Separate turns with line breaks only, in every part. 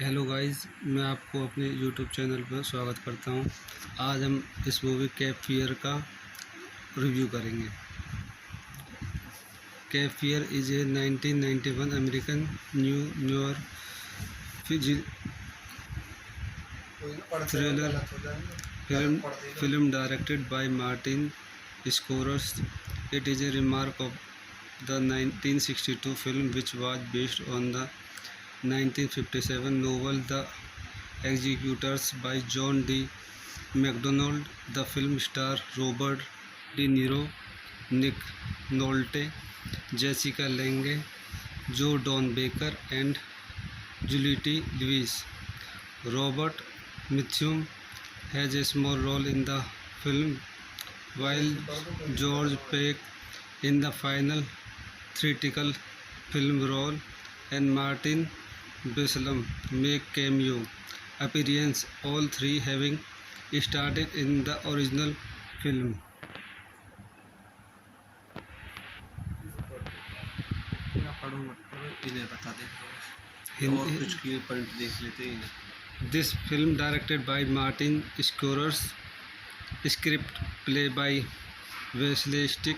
Hello guys, मैं आपको अपने यूट्यूब चैनल पर स्वागत करता हूं। आज हम इस मूवी कैप फियर का रिव्यू करेंगे। Cap fear is a 1991 American New York thriller film directed by Martin Scorsese. It is a remark of the 1962 film, which was based on the 1957 novel The Executors by John D. MacDonald. The film stars Robert De Niro, Nick Nolte, Jessica Lange, Joe Don Baker, and Juliette Lewis. Robert Mitchum has a small role in the film, while George Peck in the final theatrical film role and Martin Bislam make cameo appearance, all three having started in the original film.
इन्हें बता देते
Hin-
और कुछ की point देख लेते हैं इन्हें।
This film directed by Martin Scorsese, script play by Wesley Stick,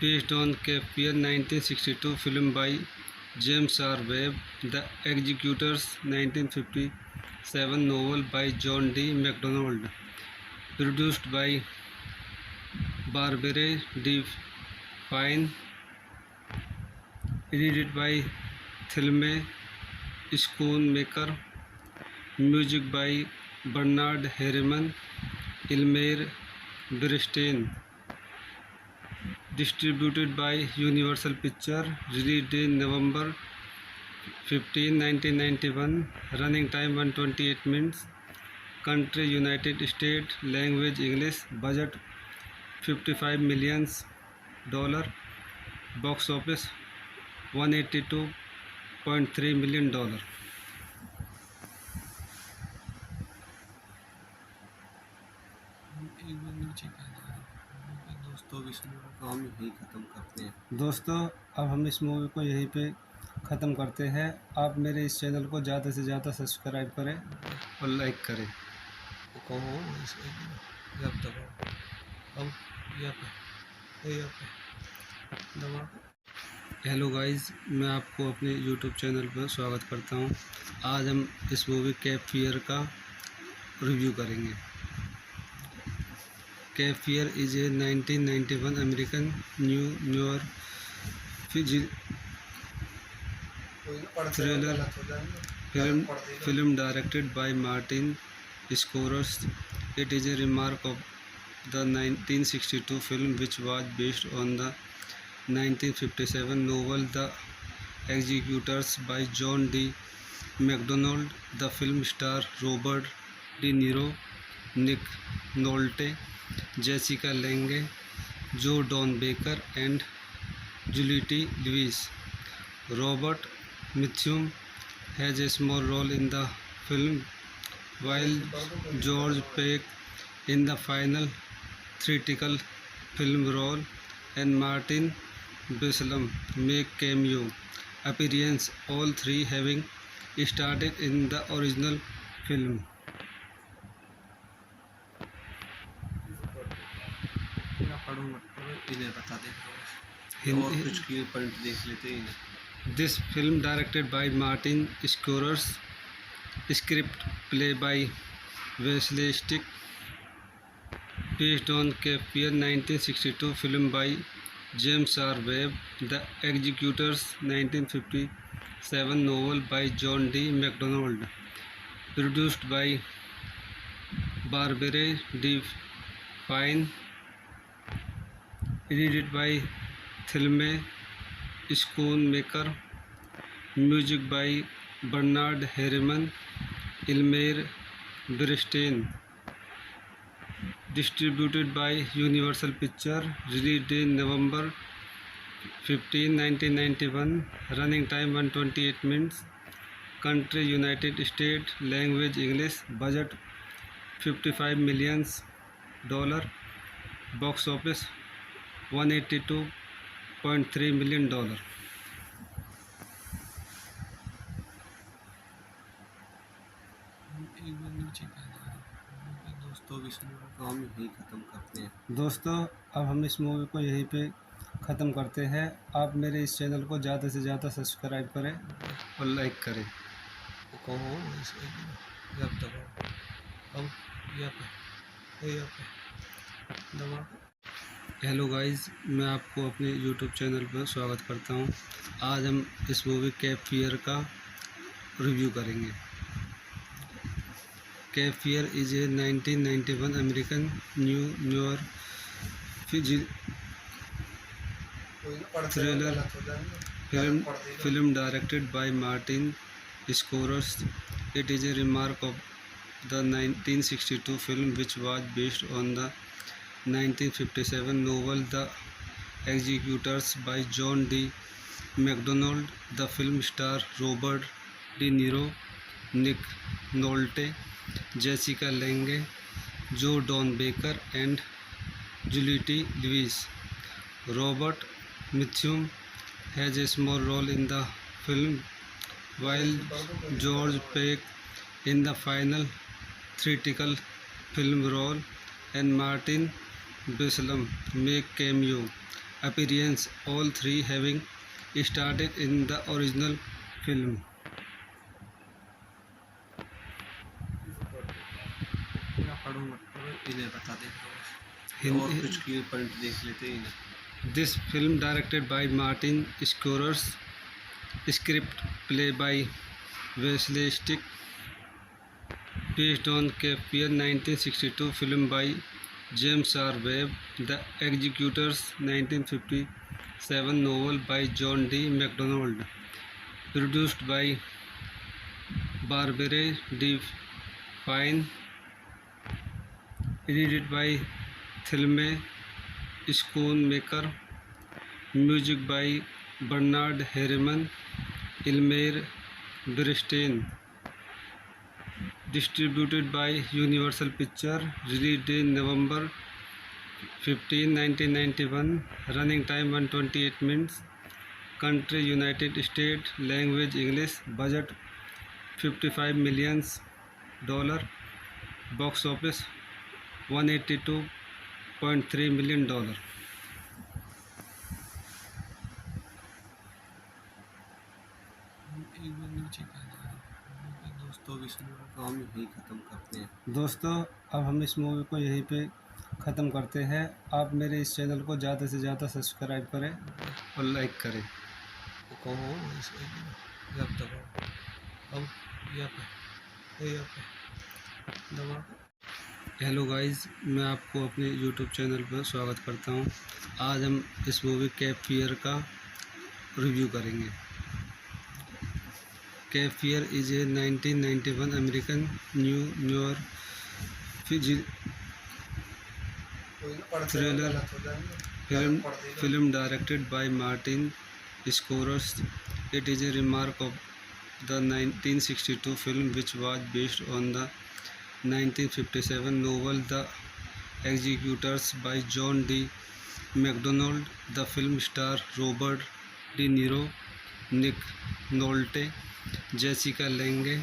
based on Cape Fear 1962 film by James R. Webb, The Executors 1957 novel by John D. MacDonald, produced by Barbara D. Fine, edited by Thelma Schoonmaker, music by Bernard Herrmann, Elmer Bernstein, distributed by Universal Pictures, released in November 15, 1991, running time 128 minutes, country United States, language English, budget $55 million, box office $182.3 million.
दोस्तों इस movie को हम यहीं ख़त्म करते हैं।
दोस्तों अब हम इस मूवी को यहीं पे ख़त्म करते हैं। आप मेरे इस चैनल को ज़्यादा से ज़्यादा सब्सक्राइब करें और लाइक करें।
कहो जब दबाओ अब दबा।
हेलो गाइस, मैं आपको अपने यूट्यूब चैनल पर स्वागत करता हूं। आज हम इस मूवी कैप फियर का रिव्यू करेंगे। Cap fear is a 1991 American New York thriller film directed by Martin Scorsese. It is a remark of the 1962 film, which was based on the 1957 novel The Executors by John D. MacDonald. The film stars Robert De Niro, Nick Nolte, Jessica Lange, Joe Don Baker, and Juliette Lewis. Robert Mitchum has a small role in the film, while George Peck in the final theatrical film role and Martin Bislam make cameo appearance, all three having started in the original film.
इन्हें बता देते हैं और कुछ की point देख लेते हैं इन्हें।
This film directed by Martin Scorsese, script play by Wesley Stick, based on Cape Fear 1962 film by James R. Webb, The Executors 1957 novel by John D. MacDonald, produced by Barbara D. Fine, edited by Thelma Schoonmaker, music by Bernard Herrmann, Elmer Bernstein, distributed by Universal Pictures, released in November 15, 1991, running time 128 minutes, country United States, language English, budget $55 million, box office $182.3 million.
दोस्तों इस movie को हम यहीं ख़त्म करते हैं।
दोस्तों अब हम इस मूवी को यहीं पे ख़त्म करते हैं। आप मेरे इस चैनल को ज़्यादा से ज़्यादा सब्सक्राइब करें और लाइक करें।
कहो जब दबाओ अब दबा।
हेलो गाइस, मैं आपको अपने यूट्यूब चैनल पर स्वागत करता हूं। आज हम इस मूवी कैप फियर का रिव्यू करेंगे। Cap fear is a 1991 American New York thriller film directed by Martin Scorsese. It is a remark of the 1962 film which was based on the 1957 novel The Executors by John D. MacDonald. The film stars Robert De Niro, Nick Nolte, Jessica Lange, Joe Don Baker, and Juliette Lewis. Robert Mitchum has a small role in the film, while George Peck in the final theatrical film role and Martin Bislam make cameo appearance, all three having started in the original film.
पढ़ो मत पढ़ो, इन्हें बता दे और
Hindi-
कुछ की point देख लेते हैं इन्हें।
This film directed by Martin Scorsese, script play by Wesley Stick, based on Cape Fear 1962 film by James R. Webb, The Executors 1957 novel by John D. MacDonald, produced by Barbara D. Fine, edited by Thelma Schoonmaker, music by Bernard Herrmann, Elmer Bernstein, distributed by Universal Pictures, release date November 15, 1991, running time 128 minutes, country United States, language English, budget $55 million, box office $182.3 million.
दोस्तों इस movie को हम यहीं ख़त्म करते हैं।
दोस्तों अब हम इस मूवी को यहीं पे ख़त्म करते हैं। आप मेरे इस चैनल को ज़्यादा से ज़्यादा सब्सक्राइब करें और लाइक करें।
वो कहो जब दबाओ अब यहाँ पे दबाओ।
हेलो गाइस, मैं आपको अपने यूट्यूब चैनल पर स्वागत करता हूं। आज हम इस मूवी कैप फियर का रिव्यू करेंगे। Cap fear is a 1991 American New York thriller film directed by Martin Scorsese. It is a remark of the 1962 film which was based on the 1957 novel The Executors by John D. MacDonald. The film stars Robert De Niro, Nick Nolte, Jessica Lange,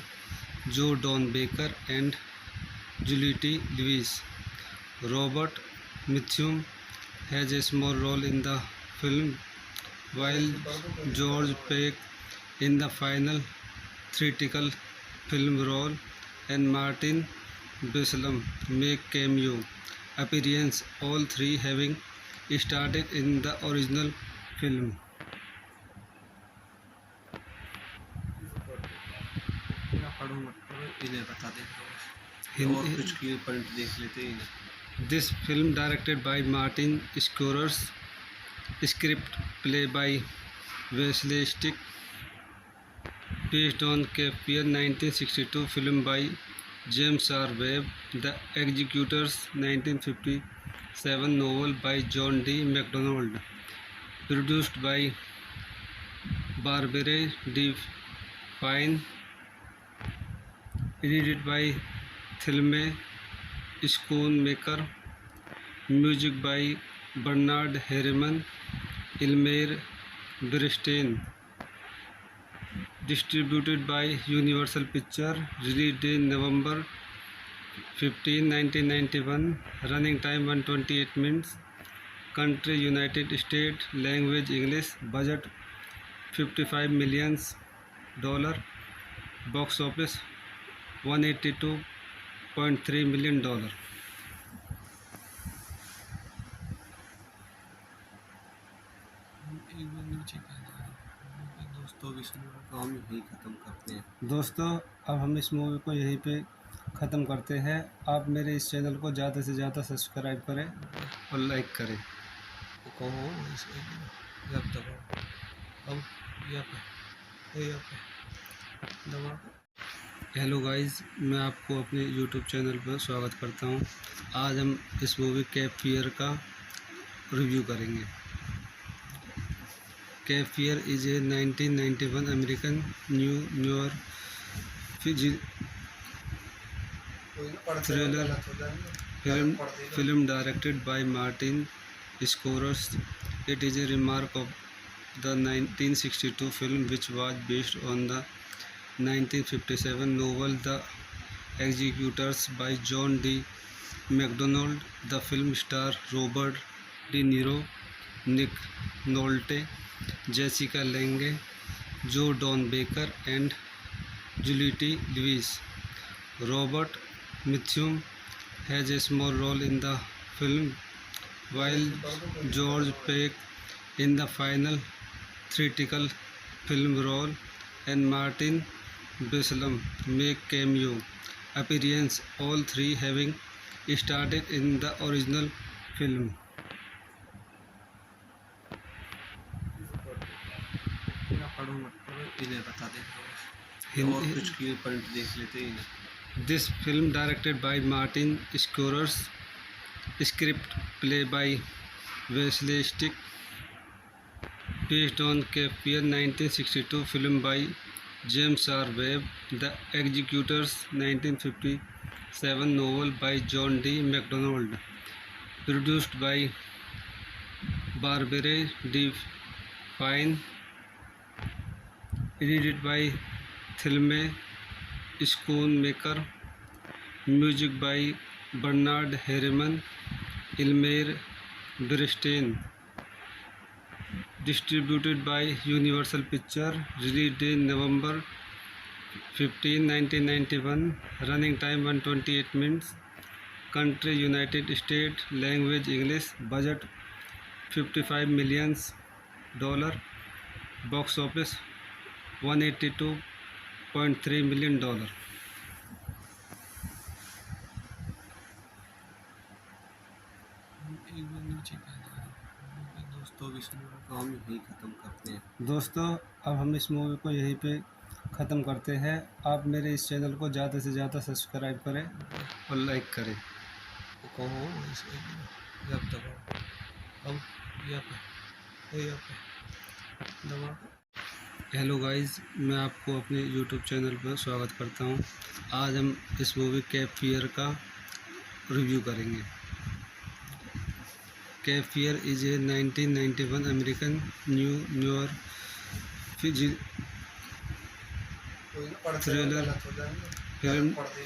Joe Don Baker, and Juliette Lewis. Robert Mitchum has a small role in the film, while George Peck in the final theatrical film role and Martin Bislam make cameo appearance, all three having started in the original film.
पढ़ो मत पढ़ो, इन्हें बता दे और
Hindi-
कुछ की point देख लेते हैं इन्हें।
This film directed by Martin Scorsese, script play by Wesley Stick, based on Cape Fear 1962 film by James R. Webb, The Executors 1957 novel by John D. MacDonald, produced by Barbara D. Fine, edited by Thelma Schoonmaker, music by Bernard Herrmann, Elmer Bernstein, distributed by Universal Pictures, release date November 15, 1991, running time 128 minutes, country United States, language English, budget $55 million, box office $182.3 million.
दोस्तों इस movie को हम यहीं ख़त्म करते हैं।
दोस्तों अब हम इस मूवी को यहीं पे ख़त्म करते हैं। आप मेरे इस चैनल को ज़्यादा से ज़्यादा सब्सक्राइब करें और लाइक करें।
वो कहो जब दबाओ अब यहाँ पे दबाओ।
हेलो गाइस, मैं आपको अपने यूट्यूब चैनल पर स्वागत करता हूं। आज हम इस मूवी कैप फियर का रिव्यू करेंगे। Cap fear is a 1991 American New York thriller film directed by Martin Scorsese. It is a remark of the 1962 film, which was based on the 1957 novel The Executors by John D. MacDonald. The film stars Robert De Niro, Nick Nolte, Jessica Lange, Joe Don Baker, and Juliette Lewis. Robert Mitchum has a small role in the film, while George Peck in the final theatrical film role and Martin Bislam make cameo appearance, all three having started in the original film.
इन्हें बता दे और
Hin-
कुछ की point देख लेते हैं इन्हें।
This film directed by Martin Scorsese, script play by Wesley Stick, based on Cape Fear 1962 film by James R. Webb, The Executors 1957 novel by John D. MacDonald, produced by Barbara D. Fine, edited by Thelma Schoonmaker, music by Bernard Herrmann, Elmer Bernstein, distributed by Universal Pictures, released in November 15, 1991, running time 128 minutes, country United States, language English, budget $55 million, box office $182.3 million.
दोस्तों इस movie को हम यहीं ख़त्म करते हैं।
दोस्तों, अब हम इस मूवी को यहीं पे ख़त्म करते हैं। आप मेरे इस चैनल को ज़्यादा से ज़्यादा सब्सक्राइब करें और लाइक करें।
कहो जब दबाओ अब यहाँ पे दबा।
हेलो गाइस, मैं आपको अपने यूट्यूब चैनल पर स्वागत करता हूं। आज हम इस मूवी कैप फियर का रिव्यू करेंगे। Cap fear is a 1991 American New York thriller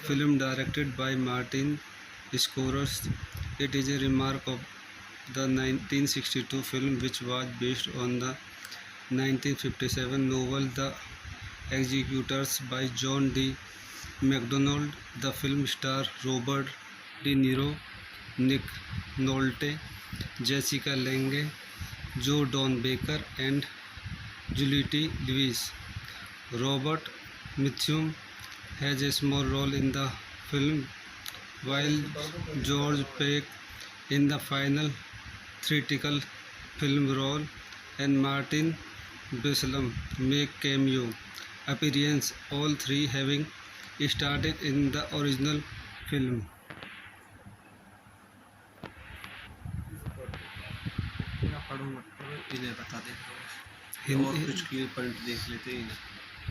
film directed by Martin Scorsese. It is a remark of the 1962 film, which was based on the 1957 novel The Executors by John D. MacDonald. The film stars Robert De Niro, Nick Nolte, Jessica Lange, Joe Don Baker, and Juliette Lewis. Robert Mitchum has a small role in the film, while George Peck in the final theatrical film role and Martin Bislam make cameo appearance, all three having started in the original film.
इन्हें बता दे और कुछ की point देख लेते हैं इन्हें।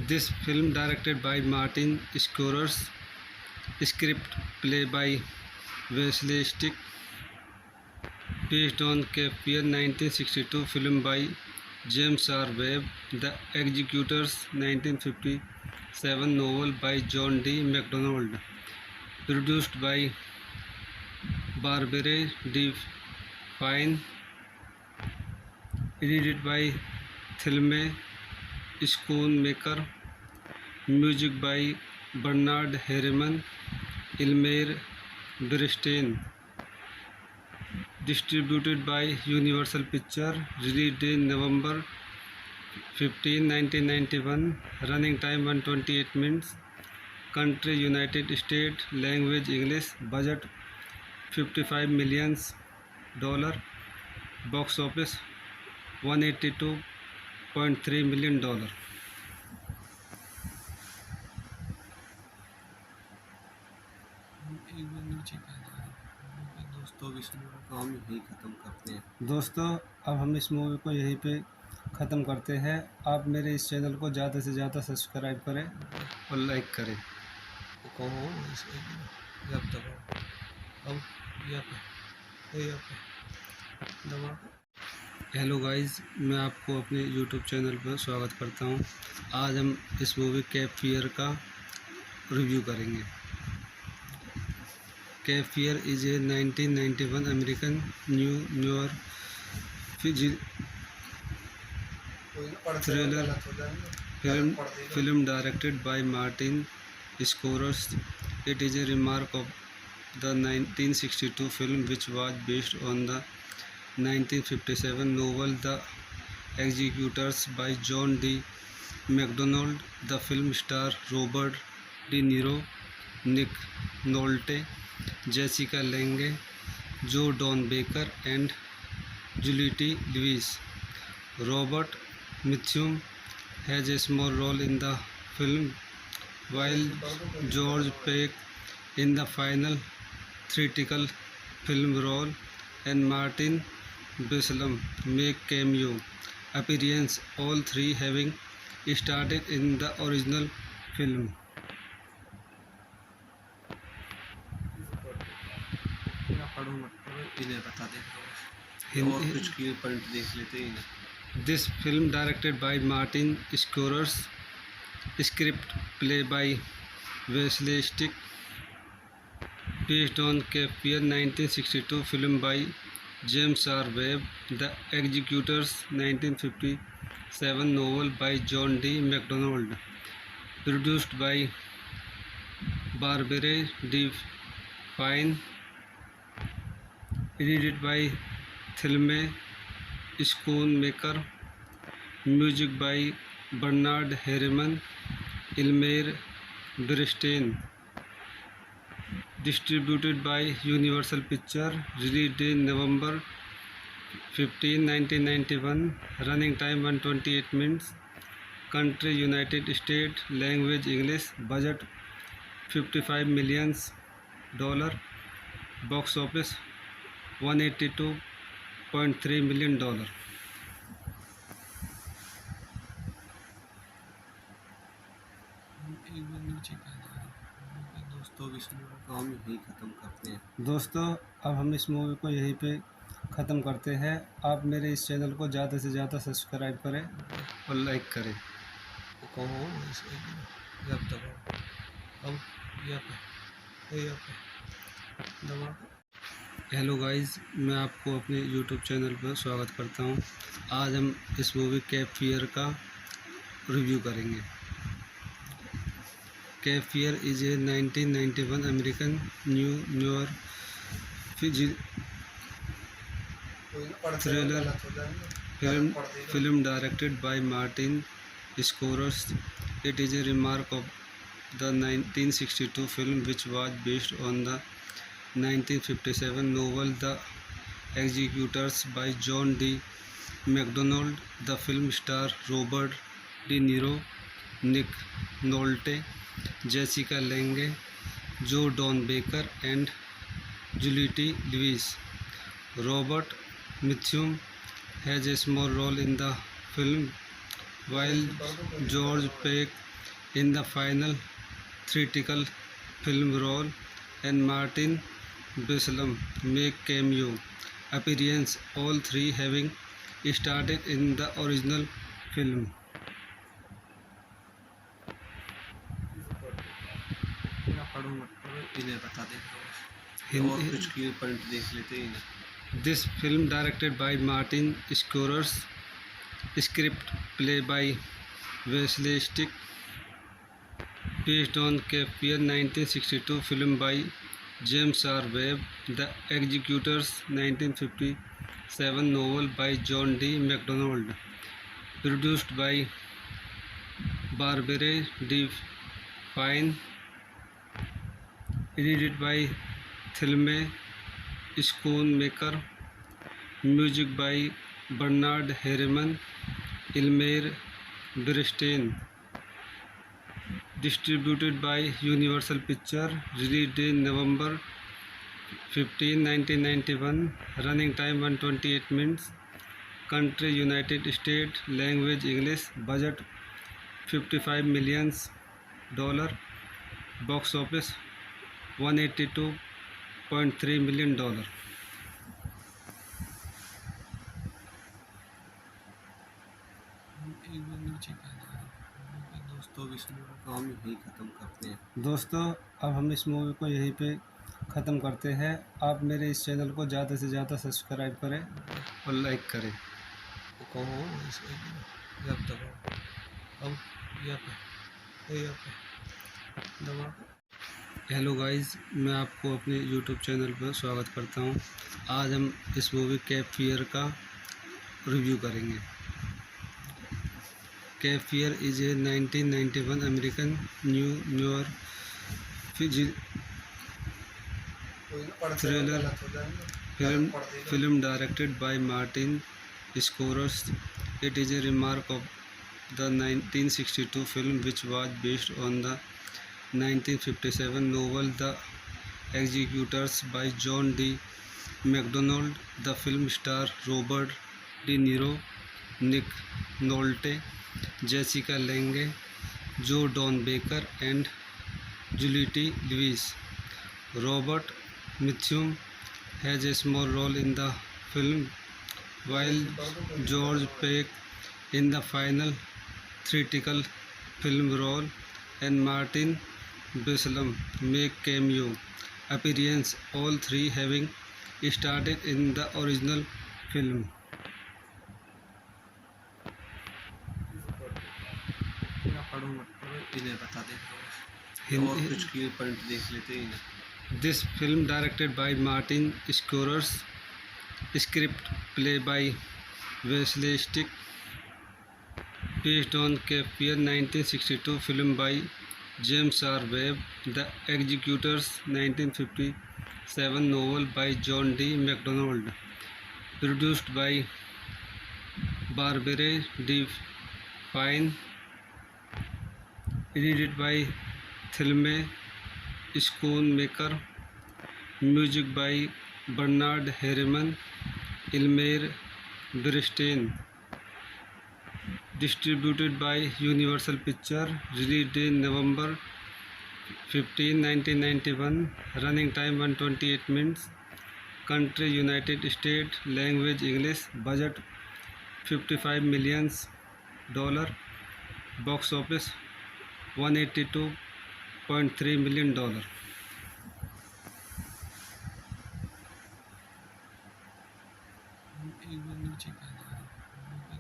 This film directed by Martin Scorsese, script play by Wesley Stick, based on Cape Fear 1962 film by James R. Webb, The Executors 1957 novel by John D. MacDonald, produced by Barbara D. Fine, edited by Thelma Schoonmaker, music by Bernard Herrmann, Elmer Bernstein, distributed by Universal Pictures, released in November 15, 1991, running time 128 minutes, country United States, language English, budget $55 million, box office $182.3 million.
दोस्तों अब इस movie को हम यहीं ख़त्म करते हैं।
दोस्तों अब हम इस मूवी को यहीं पे ख़त्म करते हैं। आप मेरे इस चैनल को ज़्यादा से ज़्यादा सब्सक्राइब करें और लाइक करें।
वो कहो इसे जब दबाओ अब या पे दबा।
हेलो गाइस, मैं आपको अपने यूट्यूब चैनल पर स्वागत करता हूं। आज हम इस मूवी कैप फियर का रिव्यू करेंगे। Cap fear is a 1991 American New York thriller film directed by Martin Scorsese. It is a remark of the 1962 film, which was based on the 1957 novel The Executors by John D. MacDonald. The film stars Robert De Niro, Nick Nolte, Jessica Lange, Joe Don Baker, and Juliette Lewis. Robert Mitchum has a small role in the film, while George Peck in the final theatrical film role and Martin Bislam make cameo appearance, all three having started in the original film.
पढ़ो मत पढ़ो, इन्हें बता दे और कुछ की point देख लेते हैं।
This film directed by Martin Scorsese, script play by Wesley Stick, based on Cape Fear 1962 film by James R. Webb, The Executors 1957 novel by John D. MacDonald, produced by Barbara D. Fine, edited by Thelma Schoonmaker, music by Bernard Herrmann, Elmer Bernstein, distributed by Universal Pictures, released in November 15, 1991, running time 128 minutes, country United States, language English, budget $55 million, box office $182.3 million.
दोस्तों अब इस movie को हम यहीं ख़त्म करते हैं।
दोस्तों अब हम इस मूवी को यहीं पे ख़त्म करते हैं। आप मेरे इस चैनल को ज़्यादा से ज़्यादा सब्सक्राइब करें और लाइक करें।
वो कहो इसे जब दबाओ अब या पे दबा।
हेलो गाइस, मैं आपको अपने यूट्यूब चैनल पर स्वागत करता हूं। आज हम इस मूवी कैप फियर का रिव्यू करेंगे। Cap fear is a 1991 American New York thriller film directed by Martin Scorsese. It is a remark of the 1962 film, which was based on the 1957 novel The Executors by John D. MacDonald. The film stars Robert De Niro, Nick Nolte, Jessica Lange, Joe Don Baker, and Juliette Lewis. Robert Mitchum has a small role in the film, while George Peck in the final theatrical film role and Martin Bislam make cameo appearance, all three having started in the original film.
पढ़ो मत पढ़ो, इन्हें बता दे और कुछ की point देख लेते हैं।
This film directed by Martin Scorsese, script play by Wesley Stick, based on Cape Fear 1962 film by James R. Webb, The Executors 1957 novel by John D. MacDonald, produced by Barbara D. Fine, edited by Thelma Schoonmaker, music by Bernard Herrmann, Elmer Bernstein, distributed by Universal Pictures, released in November 1991. Running time 128 minutes. Country United States. Language English. Budget $55 million. Box office $182.3 million.
एक बार नीचे क्या था? दोस्तों अब इस movie को हम यहीं ख़त्म करते हैं।
दोस्तों अब हम इस मूवी को यहीं पे ख़त्म करते हैं। आप मेरे इस चैनल को ज़्यादा से ज़्यादा सब्सक्राइब करें और लाइक करें।
वो कहो इसको जब दबाओ अब यहाँ पे दबाओ।
हेलो गाइस, मैं आपको अपने यूट्यूब चैनल पर स्वागत करता हूं। आज हम इस मूवी कैप फियर का रिव्यू करेंगे। Cap fear is a 1991 American New York thriller film directed by Martin Scorsese. It is a remark of the 1962 film which was based on the 1957 novel The Executors by John D. MacDonald. The film stars Robert De Niro, Nick Nolte, Jessica Lange, Joe Don Baker, and Juliette Lewis. Robert Mitchum has a small role in the film, while George Peck in the final theatrical film role and Martin Bislam make cameo appearance, all three having started in the original film.
मैं पढ़ूंगा तो इन्हें बता देता हूँ और कुछ की पॉइंट देख लेते हैं इन्हें।
This film directed by Martin Scorsese, script play by Wesley Stick, based on Cape Fear 1962 film by James R. Webb, The Executors 1957 novel by John D. MacDonald, produced by Barbara D. Fine, edited by Thelma Schoonmaker, music by Bernard Herrmann, Elmer Bernstein, distributed by Universal Pictures, released date November 15, 1991, running time 128 minutes, country United States, language English, budget $55 million, box office $182.3 million.
एक बार नीचे क्या था?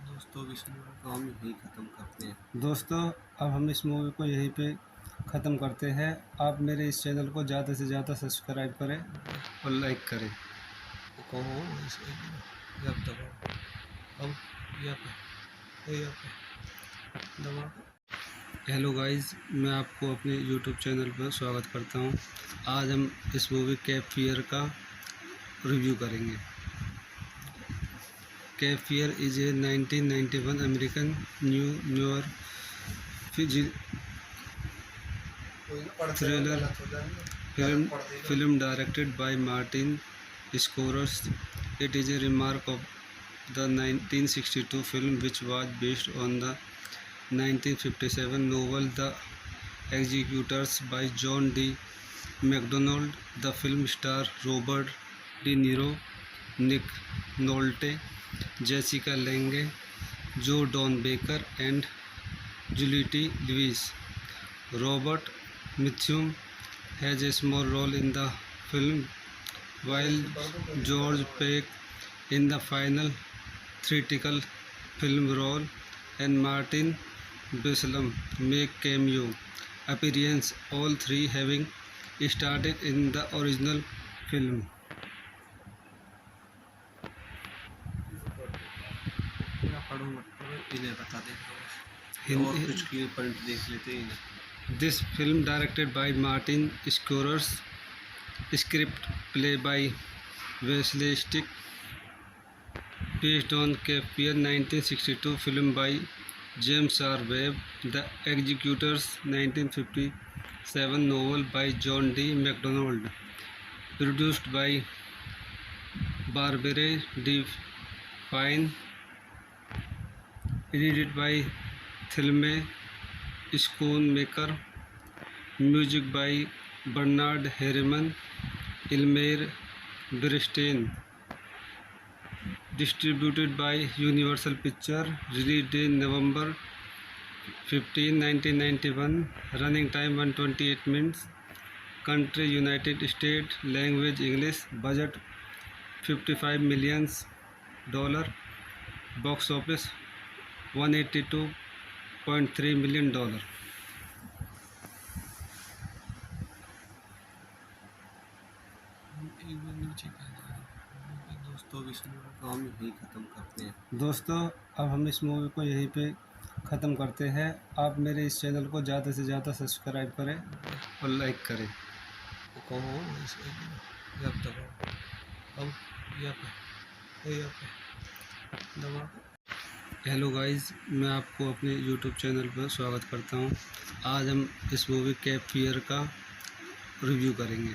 दोस्तों अब इस movie को हम यहीं ख़त्म करते हैं।
दोस्तों अब हम इस मूवी को यहीं पे ख़त्म करते हैं। आप मेरे इस चैनल को ज़्यादा से ज़्यादा सब्सक्राइब करें और लाइक करें।
वो कहो इसको जब दबाओ अब यहाँ पे दबाओ।
हेलो गाइस, मैं आपको अपने यूट्यूब चैनल पर स्वागत करता हूं। आज हम इस मूवी कैप फियर का रिव्यू करेंगे। Cap fear is a 1991 American New York thriller film directed by Martin Scorsese. It is a remark of the 1962 film which was based on the 1957 novel The Executors by John D. MacDonald. The film stars Robert De Niro, Nick Nolte, Jessica Lange, Joe Don Baker, and Juliette Lewis. Robert Mitchum has a small role in the film, while George Peck in the final theatrical film role and Martin Bislam make cameo appearance, all three having started in the original film.
मैं पढ़ूंगा तो इन्हें बता देता हूँ और कुछ की पॉइंट देख लेते हैं इन्हें।
This film directed by Martin Scorsese, script play by Wesley Stick, based on Cape Fear 1962 film by James R. Webb, The Executors 1957 novel by John D. MacDonald, produced by Barbara D. Fine, edited by Thelme Schoonmaker, music by Bernard Herrmann, Elmer Bernstein, distributed by Universal Pictures, released in November 15, 1991, running time 128 minutes, country United States, language English, budget $55 million, box office $182.3 million.
एक बार नीचे कहना है दोस्तों, अब इस movie को हम यहीं ख़त्म करते हैं।
दोस्तों, अब हम इस मूवी को यहीं पे ख़त्म करते हैं। आप मेरे इस चैनल को ज़्यादा से ज़्यादा सब्सक्राइब करें और लाइक करें।
वो कहो इसे जब दबाओ, अब या पे दबा।
हेलो गाइस, मैं आपको अपने यूट्यूब चैनल पर स्वागत करता हूं। आज हम इस मूवी कैप फियर का रिव्यू करेंगे।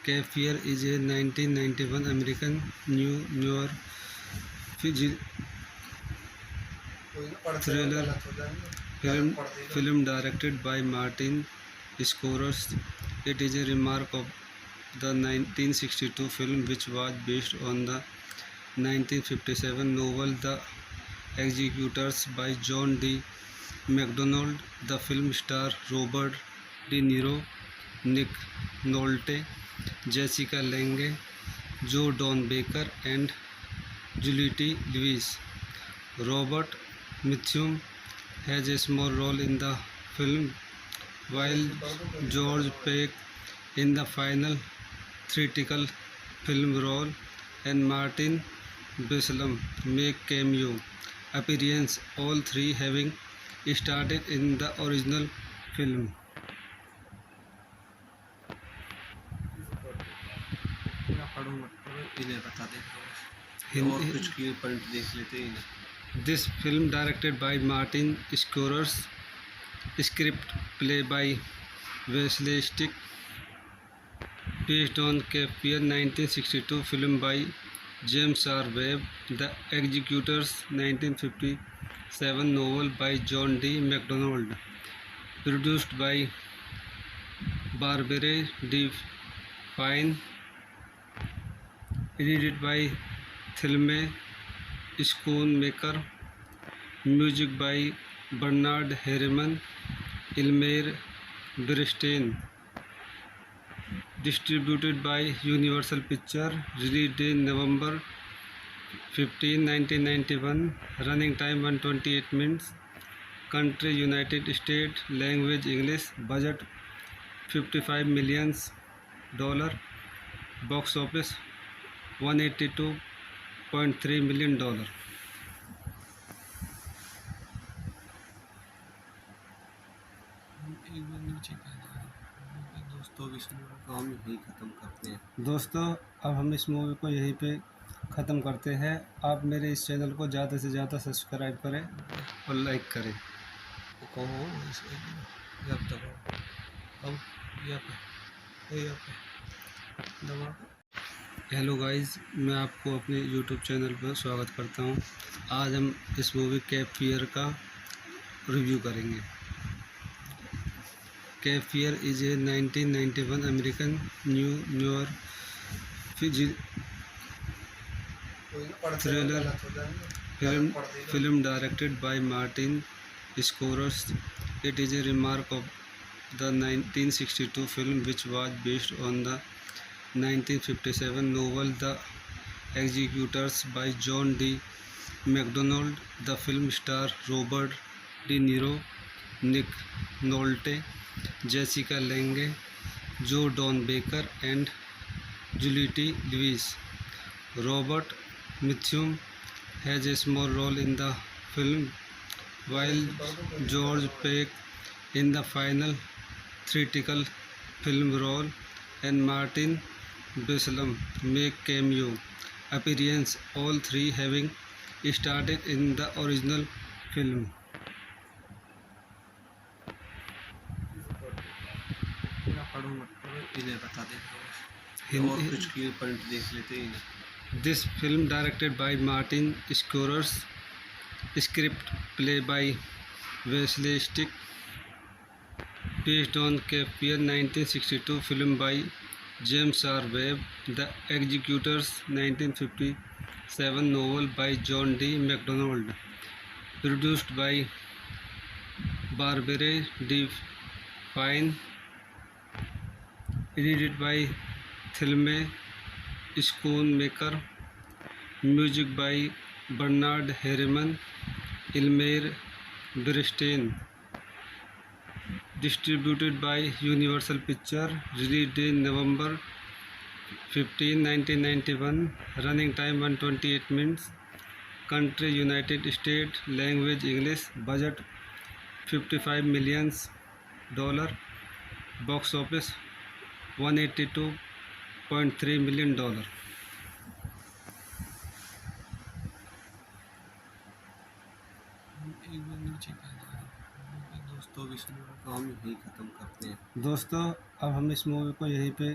Cap fear is a 1991 American New York thriller film directed by Martin Scorsese. It is a remark of the 1962 film, which was based on the 1957 novel The Executors by John D. MacDonald. The film stars Robert De Niro, Nick Nolte, Jessica Lange, Joe Don Baker, and Juliette Lewis. Robert Mitchum has a small role in the film, while George Peck in the final theatrical film role, and Martin Bislam make cameo appearance, all three having started in the original film.
पढ़ूंगा इन्हें बता दे और कुछ की point देख लेते हैं।
This film directed by Martin Scorsese, script play by Wesley Stick, based on Cape Fear 1962 film by James R. Webb, The Executors 1957 novel by John D. MacDonald, produced by Barbara D. Fine, edited by Thelme Schoonmaker, music by Bernard Herrmann, Elmer Bernstein, distributed by Universal Pictures, released in November 15, 1991, running time 128 minutes, country United States, language English, budget $55 million, box office $182.3 million.
एक बार नीचे कहना है दोस्तों, अब इस movie को हम यहीं ख़त्म करते हैं।
दोस्तों, अब हम इस मूवी को यहीं पे ख़त्म करते हैं। आप मेरे इस चैनल को ज़्यादा से ज़्यादा सब्सक्राइब करें और लाइक करें।
वो कहो इसे जब दबाओ, अब या पे दबा।
हेलो गाइस, मैं आपको अपने यूट्यूब चैनल पर स्वागत करता हूं। आज हम इस मूवी कैप फियर का रिव्यू करेंगे। Cap fear is a 1991 American New York thriller film directed by Martin Scorsese. It is a remark of the 1962 film, which was based on the 1957 novel The Executors by John D. MacDonald. The film stars Robert De Niro, Nick Nolte, Jessica Lange, Joe Don Baker, and Juliette Lewis. Robert Mitchum has a small role in the film, while George Peck in the final theatrical film role, and Martin Bislam make cameo appearance, all three having started in the original film.
पढ़ूंगा मतलब इन्हें बता देते और
हिंदी
कुछ की point देख लेते हैं इन्हें।
This film directed by Martin Scorsese, script play by Wesley Stick, based on Cape Fear 1962 film by James R. Webb, The Executors 1957 novel by John D. MacDonald, produced by Barbara D. Fine, edited by Thelma Schoonmaker, music by Bernard Herrmann, Elmer Bernstein, distributed by Universal Pictures, released in November 15, 1991, running time 128 minutes, country United States, language English, budget $55 million, box office $182.3 million.
एक बार नीचे कहना है दोस्तों इस movie को हम यहीं ख़त्म करते हैं।
दोस्तों अब हम इस मूवी को यहीं पे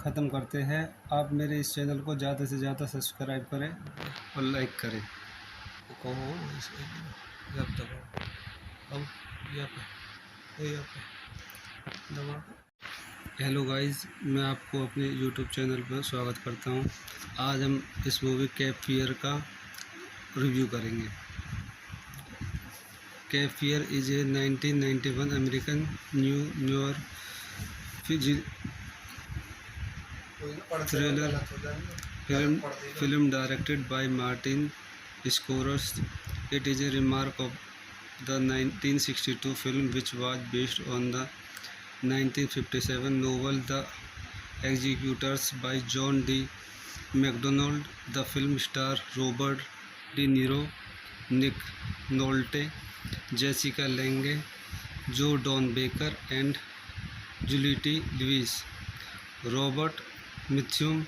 ख़त्म करते हैं। आप मेरे इस चैनल को ज़्यादा से ज़्यादा सब्सक्राइब करें और लाइक करें।
वो कहो इसे जब दबाओ अब यहाँ पे दबा।
हेलो गाइस, मैं आपको अपने यूट्यूब चैनल पर स्वागत करता हूं। आज हम इस मूवी केप फियर का रिव्यू करेंगे। Cape Fear is a 1991 American New York thriller film directed by Martin Scorsese. It is a remark of the 1962 film which was based on the 1957 novel The Executors by John D. MacDonald. The film stars Robert De Niro, Nick Nolte, Jessica Lange, Joe Don Baker, and Juliette Lewis. Robert Mitchum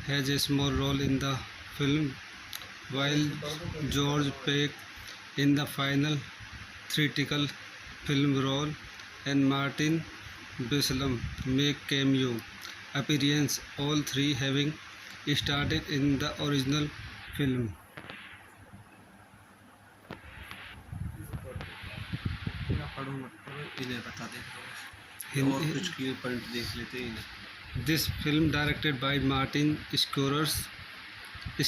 has a small role in the film, while George Peck in the final theatrical film role and Martin Bislam make cameo appearance, all three having started in the original film.
पढ़ो मत पढ़ो इन्हें बता देते और
हिंदी
कुछ की point देख लेते हैं इन्हें।
This film directed by Martin Scorsese,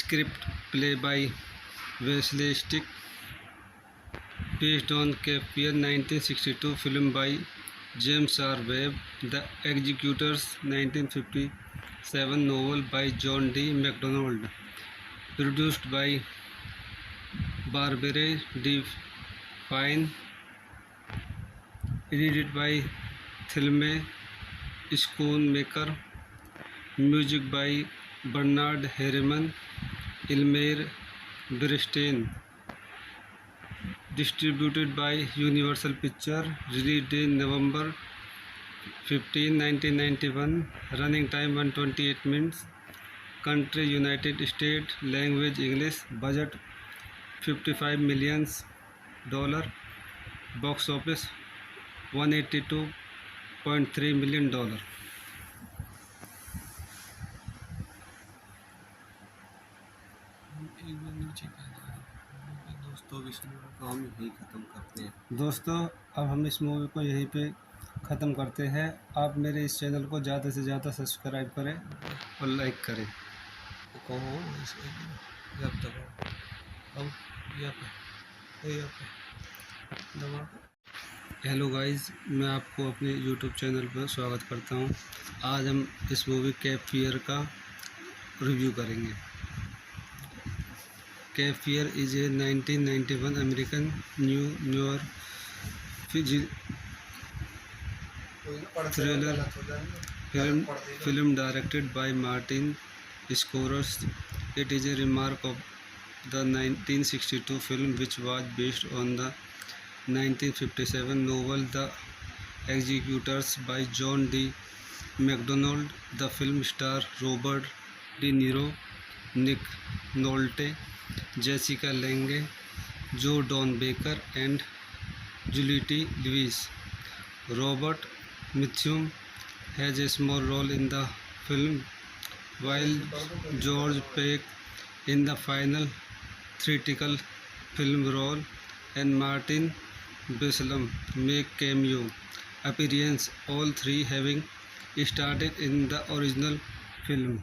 script play by Wesley Stick, based on Cape Fear 1962 film by James R. Webb, The Executors 1957 novel by John D. MacDonald, produced by Barbara D. Fine, edited by Thelma Schoonmaker, music by Bernard Herrmann, Elmer Bernstein, distributed by Universal Pictures, released in November 15, 1991, running time 128 minutes, country United States, language English, budget $55 million, box office $182.3 million.
एक बार नीचे कहना है दोस्तों इस movie को हम यहीं ख़त्म करते हैं।
दोस्तों अब हम इस मूवी को यहीं पे ख़त्म करते हैं। आप मेरे इस चैनल को ज़्यादा से ज़्यादा सब्सक्राइब करें और लाइक करें।
वो कहो इसे जब दबाओ अब यहाँ पे दबा।
हेलो गाइस, मैं आपको अपने यूट्यूब चैनल पर स्वागत करता हूं। आज हम इस मूवी केप फियर का रिव्यू करेंगे। Cape Fear is a 1991 American New York thriller film directed by Martin Scorsese. It is a remark of the 1962 film which was based on the 1957 novel The Executors by John D. MacDonald. The film stars Robert De Niro, Nick Nolte, Jessica Lange, Joe Don Baker, and Juliette Lewis. Robert Mitchum has a small role in the film, while George Peck in the final theatrical film role and Martin Bislam make cameo appearance, all three having started in the original film.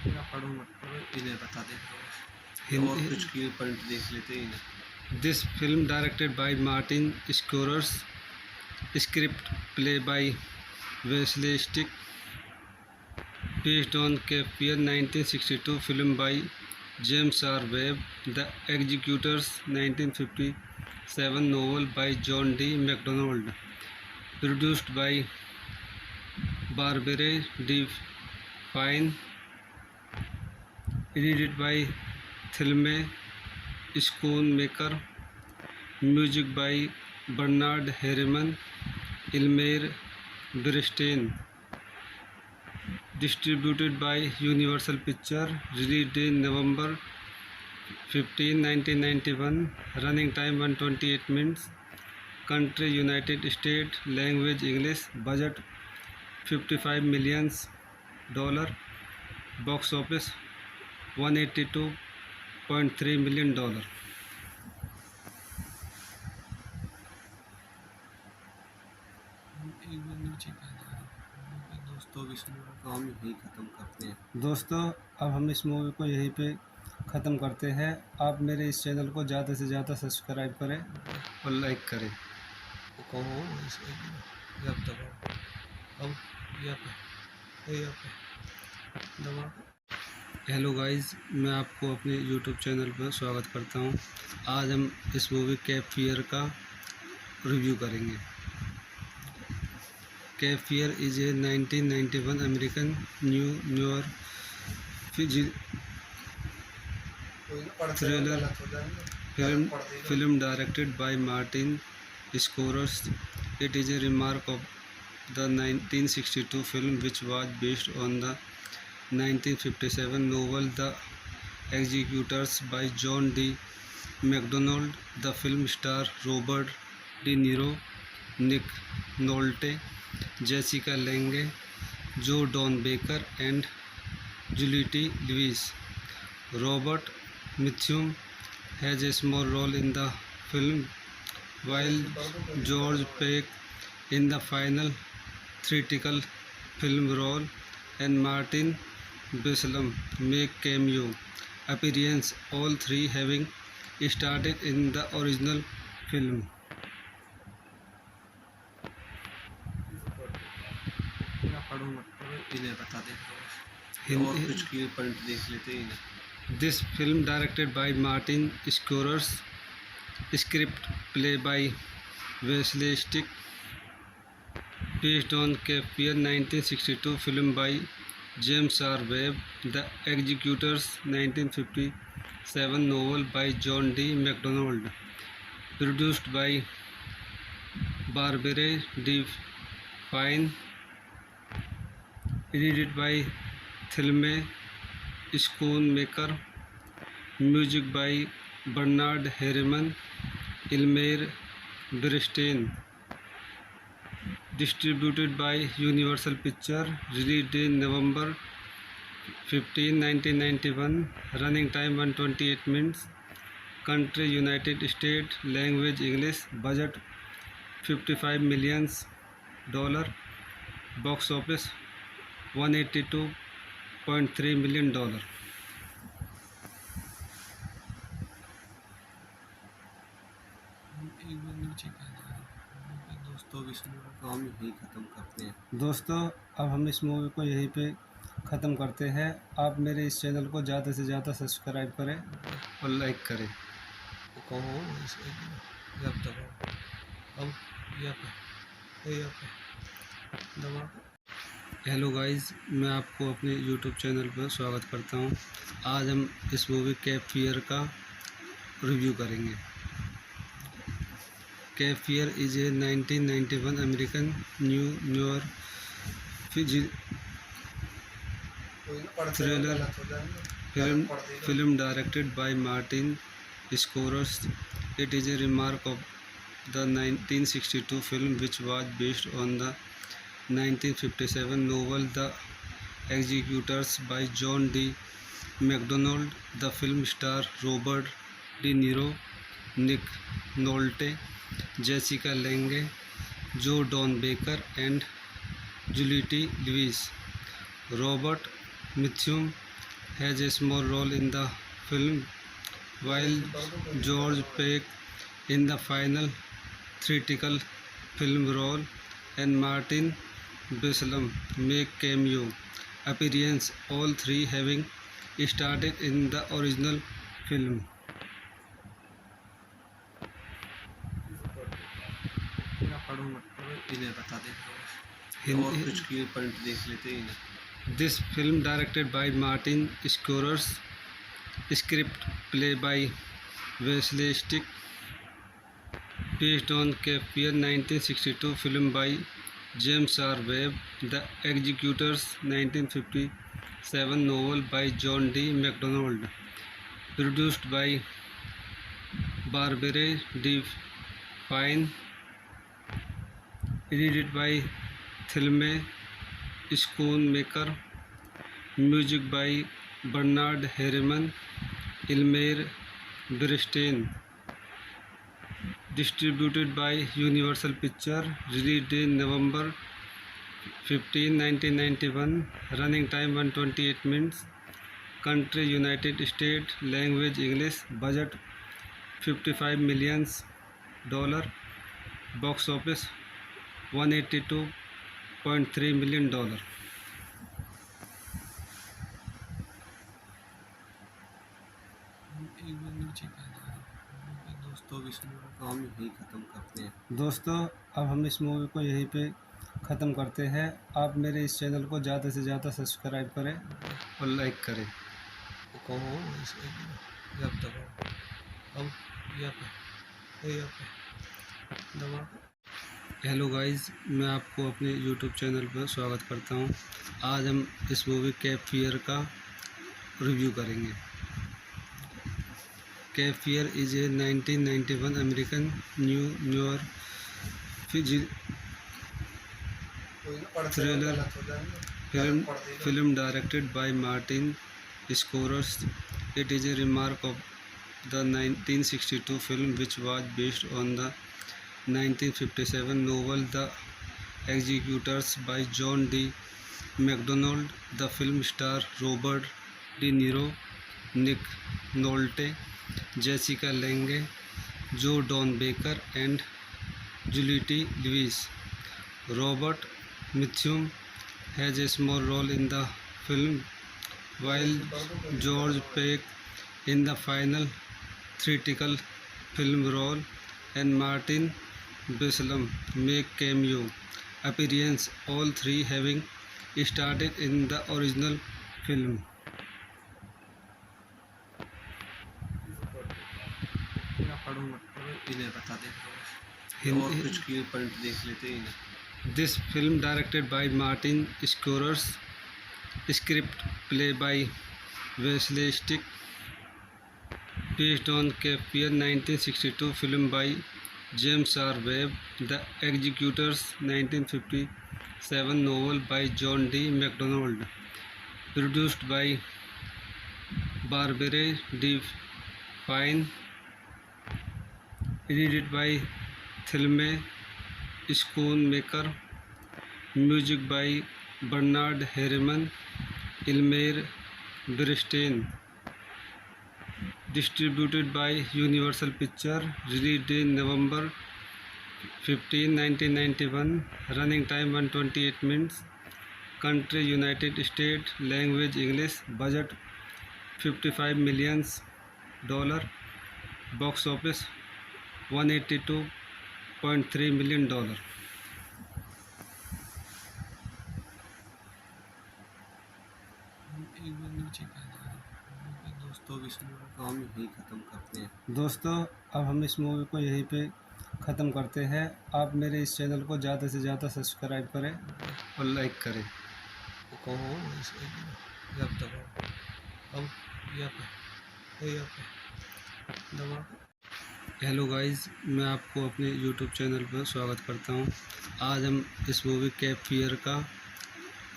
मैं पढ़ूंगा तो इन्हें बता देता हूँ और
Hindi-
कुछ की पॉइंट देख लेते हैं इन्हें।
This film directed by Martin Scorsese, script play by Wesley Stick, based on Cape Fear 1962 film by James R. Webb, The Executors 1957 novel by John D. MacDonald, produced by Barbara D. Fine, edited by Thelma Schoonmaker, music by Bernard Herrmann, Elmer Bernstein, distributed by Universal Pictures, released in November 15, 1991, running time 128 minutes, country United States, language English, budget $55 million, box office $182.3 million.
दोस्तों इस movie को हम यहीं ख़त्म करते हैं।
दोस्तों अब हम इस मूवी को यहीं पे ख़त्म करते हैं। आप मेरे इस चैनल को ज़्यादा से ज़्यादा सब्सक्राइब करें और लाइक करें।
वो कहो इसे जब दबाओ अब यहाँ पे दबा।
हेलो गाइस, मैं आपको अपने यूट्यूब चैनल पर स्वागत करता हूं। आज हम इस मूवी कैप फियर का रिव्यू करेंगे। Cap fear is a 1991 American New York thriller film directed by Martin Scorsese. It is a remark of the 1962 film, which was based on the 1957 novel The Executors by John D. MacDonald. The film stars Robert De Niro, Nick Nolte, Jessica Lange, Joe Don Baker, and Juliette Lewis. Robert Mitchum has a small role in the film, while George Peck in the final theatrical film role and Martin Bislam make cameo appearance, all three having started in the original film.
मैं पढ़ूंगा तो इन्हें बता देता हूँ और कुछ की पॉइंट देख लेते हैं इन्हें।
This film directed by Martin Scorsese, script play by Wesley Stick, based on Cape Fear 1962 film by James R. Webb, The Executors 1957 novel by John D. MacDonald, produced by Barbara D. Fine, edited by Thelma Schoonmaker, music by Bernard Herrmann, Elmer Bernstein, distributed by Universal Pictures, released in November 15, 1991, running time 128 minutes, country United States, language English, budget $55 million, box office $182.3 million.
दोस्तों इस movie को हम यहीं ख़त्म करते हैं।
दोस्तों अब हम इस मूवी को यहीं पे ख़त्म करते हैं। आप मेरे इस चैनल को ज़्यादा से ज़्यादा सब्सक्राइब करें और लाइक करें।
वो कहो इसे जब दबाओ अब यहाँ पे दबा।
हेलो गाइस, मैं आपको अपने यूट्यूब चैनल पर स्वागत करता हूं। आज हम इस मूवी कैप फियर का रिव्यू करेंगे। Cap fear is a 1991 American New York thriller film directed by Martin Scorsese. It is a remark of the 1962 film which was based on the 1957 novel The Executors by John D. MacDonald. The film stars Robert De Niro, Nick Nolte, Jessica Lange, Joe Don Baker, and Juliette Lewis. Robert Mitchum has a small role in the film, while George Peck in the final theatrical film role and Martin Bislam make cameo appearance, all three having started in the original film.
या पढ़ो मत पढ़ो, इन्हें बता देते
हिंदी-
और कुछ की पॉइंट देख लेते हैं इन्हें।
This film directed by Martin Scorsese, script play by Wesley Stick, based on Cape Fear 1962 film by James R. Webb, The Executors 1957 novel by John D. MacDonald, produced by Barbara D. Fine, edited by Thelma Schoonmaker, music by Bernard Herrmann, Elmer Bernstein, distributed by Universal Pictures, released in November 15, 1991, running time 128 minutes, country United States, language English, budget $55 million, box office $182.3 million.
दोस्तों इस movie को हम यहीं ख़त्म करते हैं।
दोस्तों अब हम इस मूवी को यहीं पे ख़त्म करते हैं। आप मेरे इस चैनल को ज़्यादा से ज़्यादा सब्सक्राइब करें और लाइक करें।
कहो इसे जब दबाओ अब या पे दबा।
हेलो गाइस, मैं आपको अपने यूट्यूब चैनल पर स्वागत करता हूं। आज हम इस मूवी कैप फियर का रिव्यू करेंगे। Cap fear is a 1991 American New York thriller film directed by Martin Scorsese. It is a remark of the 1962 film which was based on the 1957 novel The Executors by John D. MacDonald. The film stars Robert De Niro, Nick Nolte, Jessica Lange, Joe Don Baker, and Juliette Lewis. Robert Mitchum has a small role in the film, while George Peck in the final theatrical film role and Martin Bislam make cameo appearance, all three having started in the original film.
या पढ़ो मत पढ़ो, इन्हें बता देते हैं और कुछ की पॉइंट देख लेते हैं इन्हें।
This film directed by Martin Scorsese, script play by Wesley Stick, based on Cape Fear 1962 film by James R. Webb, The Executors 1957 novel by John D. MacDonald, produced by Barbara D. Fine, edited by Thelma Schoonmaker, music by Bernard Herrmann, Elmer Bernstein, distributed by Universal Pictures, released in November 15, 1991, running time 128 minutes, country United States, language English, budget $55 million, box office $182.3 million.
दोस्तों इस movie को हम यहीं ख़त्म करते हैं।
दोस्तों अब हम इस मूवी को यहीं पे ख़त्म करते हैं। आप मेरे इस चैनल को ज़्यादा से ज़्यादा सब्सक्राइब करें और लाइक करें।
कहो इसे जब दबाओ अब या पे दबा।
हेलो गाइस, मैं आपको अपने यूट्यूब चैनल पर स्वागत करता हूं। आज हम इस मूवी कैप फियर का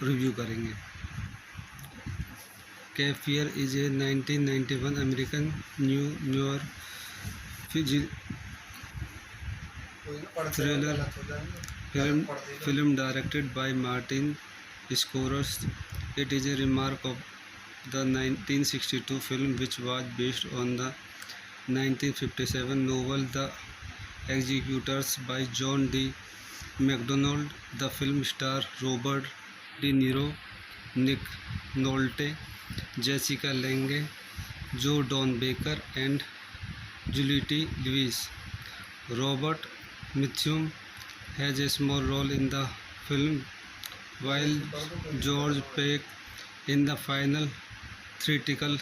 रिव्यू करेंगे। Cap fear is a 1991 American New York thriller film directed by Martin Scorsese. It is a remark of the 1962 film which was based on the 1957 novel The Executors by John D. MacDonald. The film stars Robert De Niro, Nick Nolte, Jessica Lange, Joe Don Baker, and Juliette Lewis. Robert Mitchum has a small role in the film, while George Peck in the final theatrical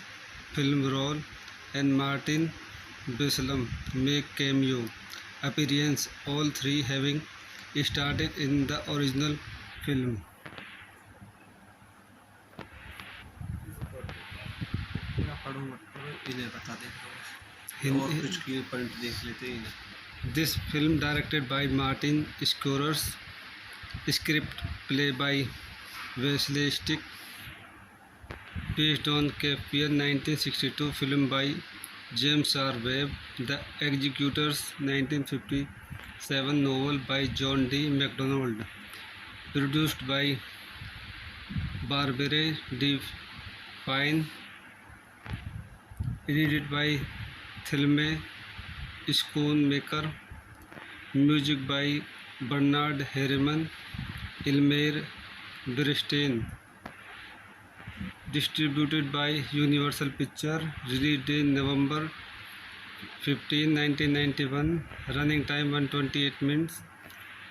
film role and Martin Bislam make cameo appearance, all three having started in the original film.
मैं पढ़ूंगा तो इन्हें बता देंगे और कुछ की point देख लेते हैं इन्हें।
This film directed by Martin Scorsese, script play by Wesley Stick, based on Cape Fear 1962 film by James R. Webb, The Executors 1957 novel by John D. MacDonald, produced by Barbara D. Fine, edited by Thelma Schoonmaker, music by Bernard Herrmann, Elmer Bernstein, distributed by Universal Pictures, released in November 15, 1991, running time 128 minutes,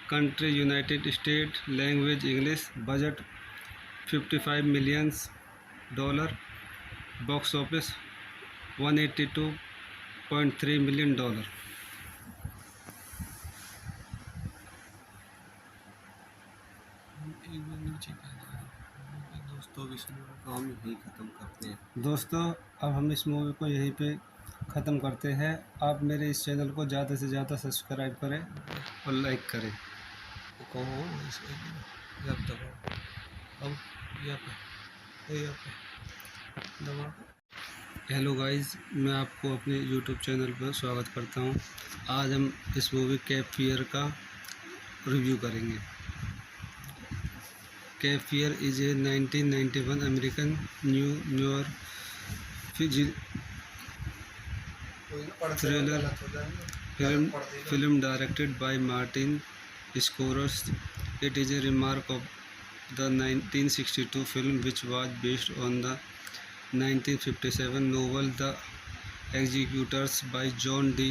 country United States, language English, budget $55 million, box office $182.3 million.
दोस्तों अब इस movie को हम यहीं ख़त्म करते हैं।
दोस्तों, अब हम इस मूवी को यहीं पे ख़त्म करते हैं। आप मेरे इस चैनल को ज़्यादा से ज़्यादा सब्सक्राइब करें और लाइक करें।
कहो इसको जब दबाओ अब यहाँ पे दबाओ।
हेलो गाइस, मैं आपको अपने यूट्यूब चैनल पर स्वागत करता हूं। आज हम इस मूवी कैप फियर का रिव्यू करेंगे। Cap fear is a 1991 American New York thriller film directed by Martin Scorsese. It is a remark of the 1962 film which was based on the 1957 novel The Executors by John D.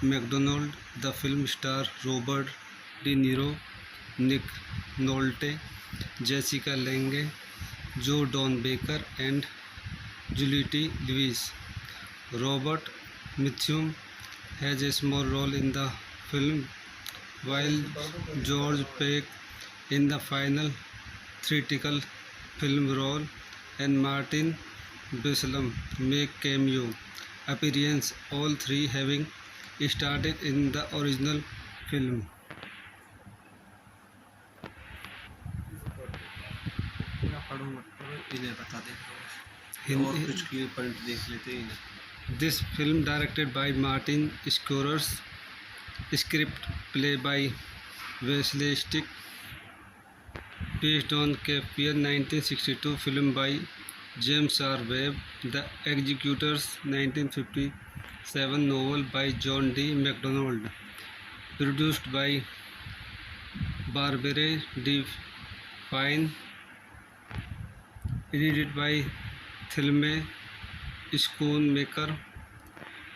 MacDonald. The film stars Robert De Niro, Nick Nolte, Jessica Lange, Joe Don Baker, and Juliette Lewis. Robert Mitchum has a small role in the film, while George Peck in the final theatrical film role and Martin Bislam make cameo appearance, all three having started in the original film.
मैं पढ़ूंगा तो इन्हें बता देंगे और कुछ की point देख लेते हैं इन्हें।
This film directed by Martin Scorsese, script play by Wesley Stick, based on Cape Fear 1962 film by James R. Webb, The Executors 1957 novel by John D. MacDonald, produced by Barbara D. Fine, edited by Thelma Schoonmaker,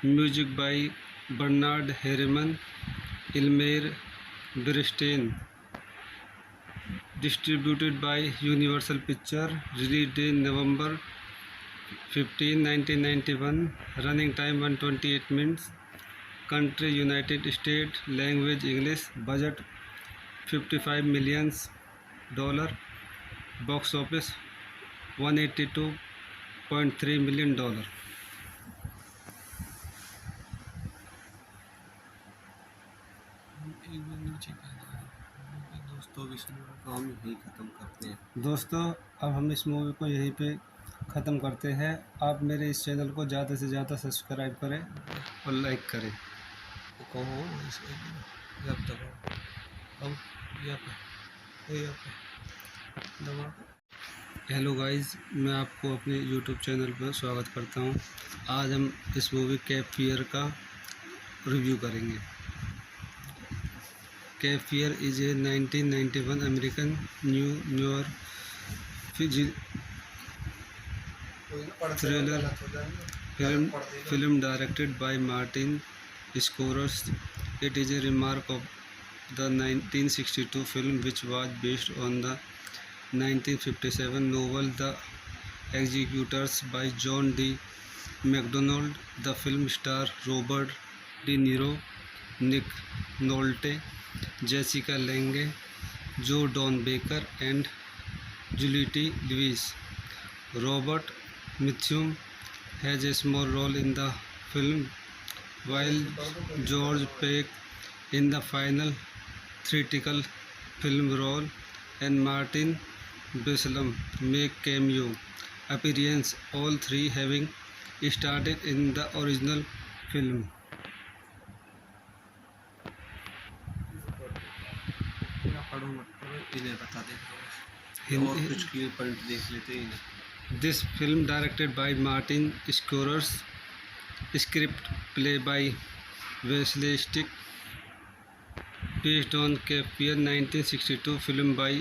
music by Bernard Herrmann, Elmer Bernstein, distributed by Universal Pictures, released in November 15, 1991, running time 128 minutes, country United States, language English, budget $55 million, box office $182.3 million.
नीचे दोस्तों भी तो हम यही ख़त्म करते हैं।
दोस्तों अब हम इस मूवी को यहीं पे ख़त्म करते हैं। आप मेरे इस चैनल को ज़्यादा से ज़्यादा सब्सक्राइब करें और लाइक करें।
वो कहो इसे जब दबाओ अब यहाँ पे दबा।
हेलो गाइस, मैं आपको अपने यूट्यूब चैनल पर स्वागत करता हूं। आज हम इस मूवी केप फियर का रिव्यू करेंगे। Cape Fear is a 1991 American New York thriller film directed by Martin Scorsese. It is a remark of the 1962 film, which was based on the 1957 novel The Executors by John D. MacDonald. The film stars Robert De Niro, Nick Nolte, Jessica Lange, Joe Don Baker, and Juliette Lewis. Robert Mitchum has a small role in the film, while George Peck in the final theatrical film role, and Martin Bislam make cameo appearance, all three having started in the original film.
पढ़ो मत पढ़ो, इन्हें बता देते और कुछ की point देख लेते हैं इन्हें।
This film directed by Martin Scorsese, script play by Wesley Stick, based on Cape Fear 1962 film by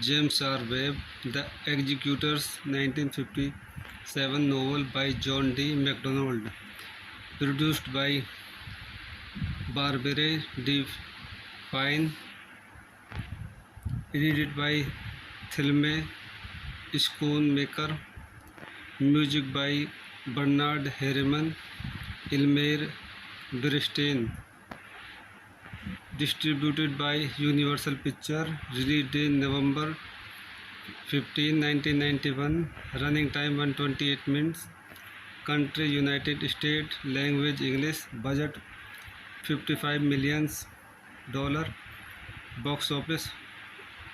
James R. Webb, The Executors 1957 novel by John D. MacDonald, produced by Barbara D. Fine, edited by Thelma Schoonmaker, music by Bernard Herrmann, Elmer Bernstein, distributed by Universal Pictures, released in November 15, 1991, running time 128 minutes, country United States, language English, budget $55 million, box office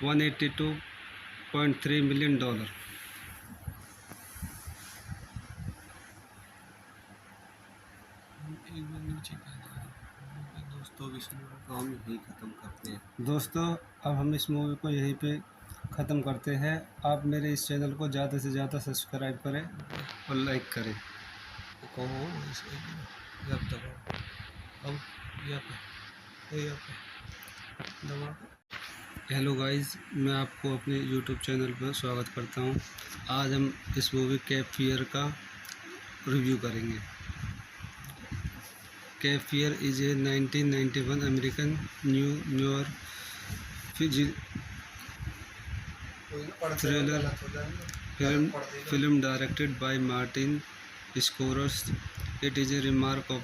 $182.3 million.
दोस्तों भी तो हम यही ख़त्म करते हैं।
दोस्तों अब हम इस मूवी को यहीं पे ख़त्म करते हैं। आप मेरे इस चैनल को ज़्यादा से ज़्यादा सब्सक्राइब करें और लाइक करें।
वो कहो इसे जब दबाओ अब यहाँ पे दबा।
हेलो गाइस, मैं आपको अपने यूट्यूब चैनल पर स्वागत करता हूं। आज हम इस मूवी केप फियर का रिव्यू करेंगे। Cape Fear is a 1991 American New York thriller film directed by Martin Scorsese. It is a remark of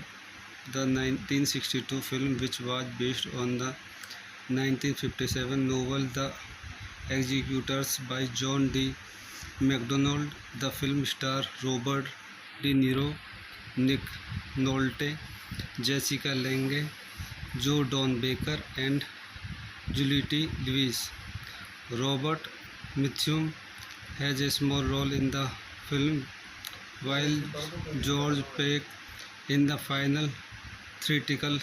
the 1962 film, which was based on the 1957 novel The Executors by John D. MacDonald. The film stars Robert De Niro, Nick Nolte, Jessica Lange, Joe Don Baker, and Juliette Lewis. Robert Mitchum has a small role in the film, while George Peck in the final theatrical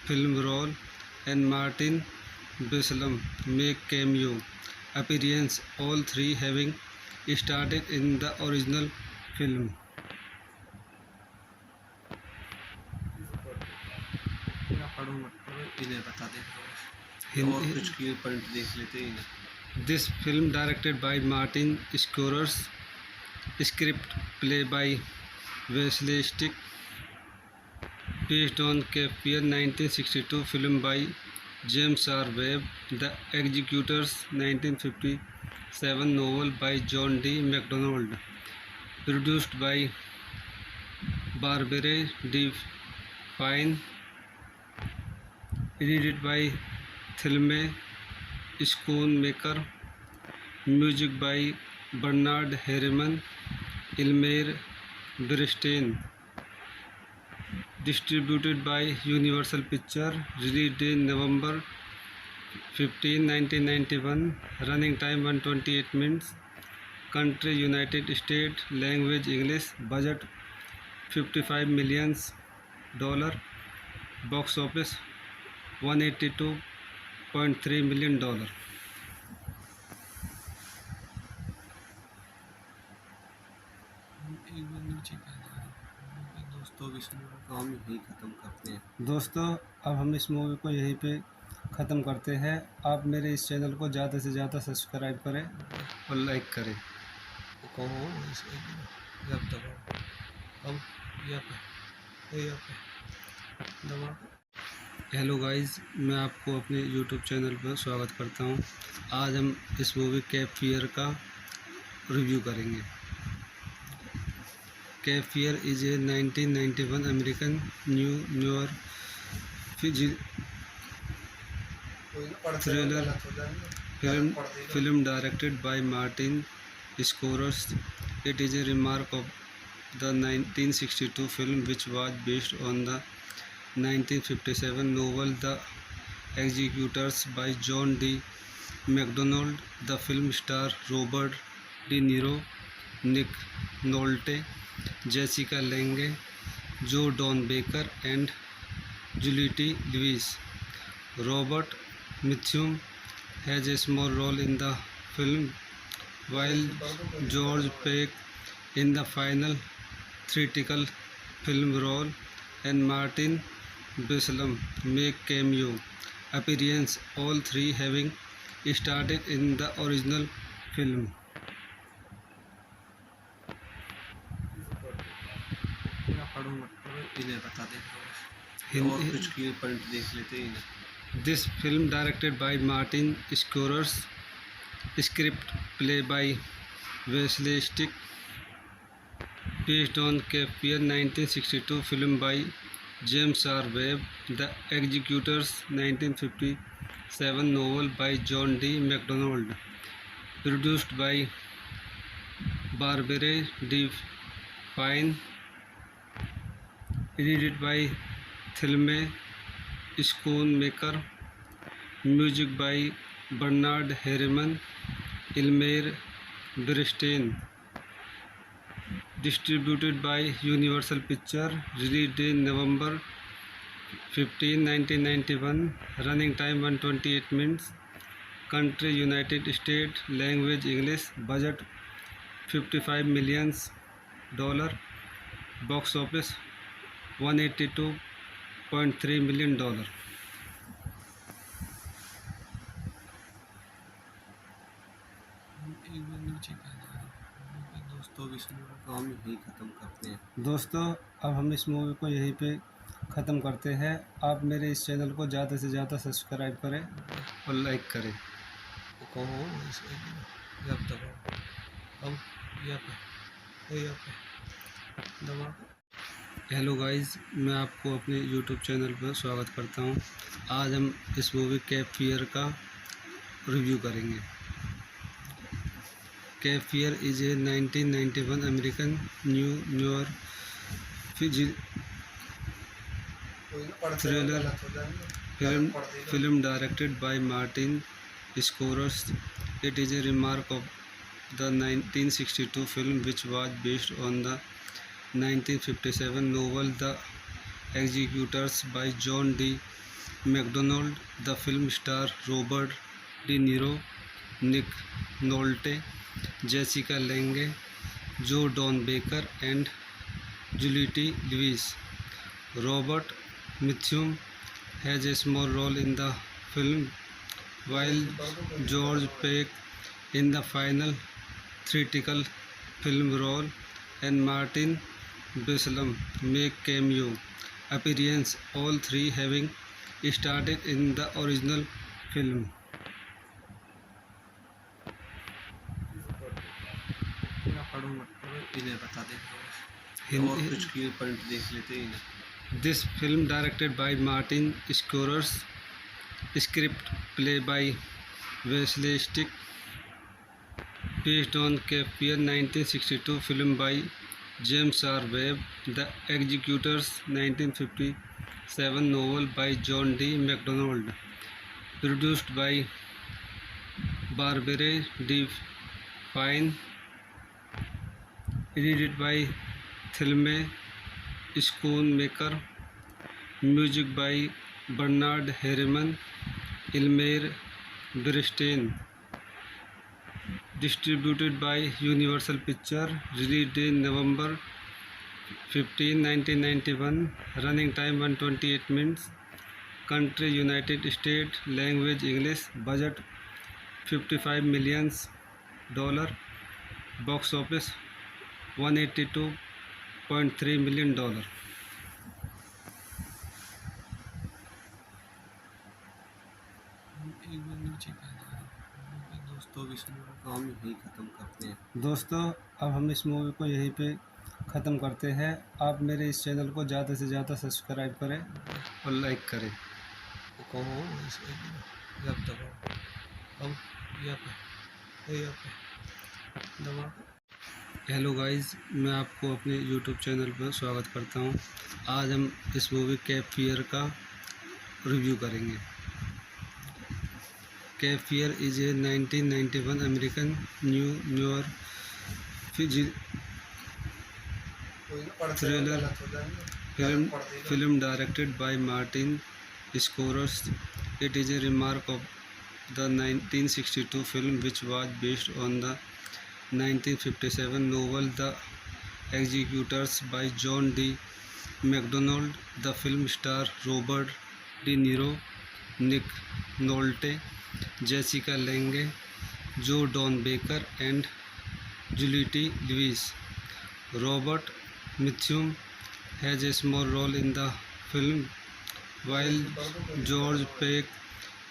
film role, and Martin Bislam make cameo appearance, all three having started in the original film.
पढ़ो मत पढ़ो, इन्हें बता देते और कुछ की point देख लेते हैं इन्हें।
This film directed by Martin Scorsese, script play by Wesley Stick, based on Cape Fear 1962 film by James R. Webb, The Executors 1957 novel by John D. MacDonald, produced by Barbara D. Fine, edited by Thelma Schoonmaker, music by Bernard Herrmann, Elmer Bernstein, distributed by Universal Pictures, released in November 15 1991, running time 128 minutes, country United States, language English, budget $55 million, box office $182.3 million.
एक बार नीचे कहना है दोस्तों, इस movie को हम यहीं ख़त्म करते हैं।
दोस्तों, अब हम इस मूवी को यहीं पे ख़त्म करते हैं। आप मेरे इस चैनल को ज़्यादा से ज़्यादा सब्सक्राइब करें और लाइक करें।
वो कहो इसको जब दबाओ, अब यहाँ पे दबाओ।
हेलो गाइस, मैं आपको अपने यूट्यूब चैनल पर स्वागत करता हूं। आज हम इस मूवी कैप फियर का रिव्यू करेंगे। Cap fear is a 1991 American New York thriller film directed by Martin Scorsese. It is a remark of the 1962 film, which was based on the 1957 novel The Executors by John D. MacDonald. The film stars Robert De Niro, Nick Nolte, Jessica Lange, Joe Don Baker, and Juliette Lewis. Robert Mitchum has a small role in the film, while George Peck in the final theatrical film role, and Martin Bislam make cameo appearance, all three having started in the original film.
इन्हें बता दें और कुछ की point देख लेते हैं।
This film directed by Martin Scorsese, script play by Wesley Stick, based on Cape Fear 1962 film by James R. Webb, The Executors 1957 novel by John D. MacDonald, produced by Barbara D. Fine, edited by Thelma Schoonmaker, music by Bernard Herrmann, Elmer Bernstein, distributed by Universal Pictures, released in November 15, 1991, running time 128 minutes, country United States, language English, budget $55 million, box office $182.3 million.
एक बार नीचे कहना है दोस्तों, इस movie को हम यहीं ख़त्म करते हैं।
दोस्तों, अब हम इस मूवी को यहीं पे ख़त्म करते हैं। आप मेरे इस चैनल को ज़्यादा से ज़्यादा सब्सक्राइब करें और लाइक करें।
वो कहो इसको जब दबाओ, अब यहाँ पे दबाओ।
हेलो गाइस, मैं आपको अपने यूट्यूब चैनल पर स्वागत करता हूं। आज हम इस मूवी कैप फियर का रिव्यू करेंगे। Cap fear is a 1991 American New York thriller film directed by Martin Scorsese. It is a remark of the 1962 film, which was based on the 1957 novel The Executors by John D. MacDonald. The film stars Robert De Niro, Nick Nolte, Jessica Lange, Joe Don Baker, and Juliette Lewis. Robert Mitchum has a small role in the film, while George Peck in the final theatrical film role, and Martin Bislam make cameo appearance, all three having started in the original film.
इन्हें बता दें और कुछ की point देख लेते हैं।
This film directed by Martin Scorsese, script play by Wesley Stick, based on Cape Fear 1962 film by James R. Webb, The Executors 1957 novel by John D. MacDonald, produced by Barbara D. Fine, edited by Thelma Schoonmaker, music by Bernard Herrmann, Elmer Bernstein, distributed by Universal Pictures, released in November 15, 1991, running time 128 minutes, country United States, language English, budget $55 million, box office $182.3 million.
एक बार नीचे कहना है दोस्तों, इस movie को हम यहीं ख़त्म करते हैं।
दोस्तों, अब हम इस मूवी को यहीं पे ख़त्म करते हैं। आप मेरे इस चैनल को ज़्यादा से ज़्यादा सब्सक्राइब करें और लाइक करें।
वो कहो इसको जब दबाओ, अब या पे दबा।
हेलो गाइस, मैं आपको अपने यूट्यूब चैनल पर स्वागत करता हूं। आज हम इस मूवी कैप फियर का रिव्यू करेंगे। Cap fear is a 1991 American New York thriller film directed by Martin Scorsese. It is a remark of the 1962 film, which was based on the 1957 novel The Executors by John D. MacDonald. The film stars Robert De Niro, Nick Nolte, Jessica Lange, Joe Don Baker, and Juliette Lewis. Robert Mitchum has a small role in the film, while George Peck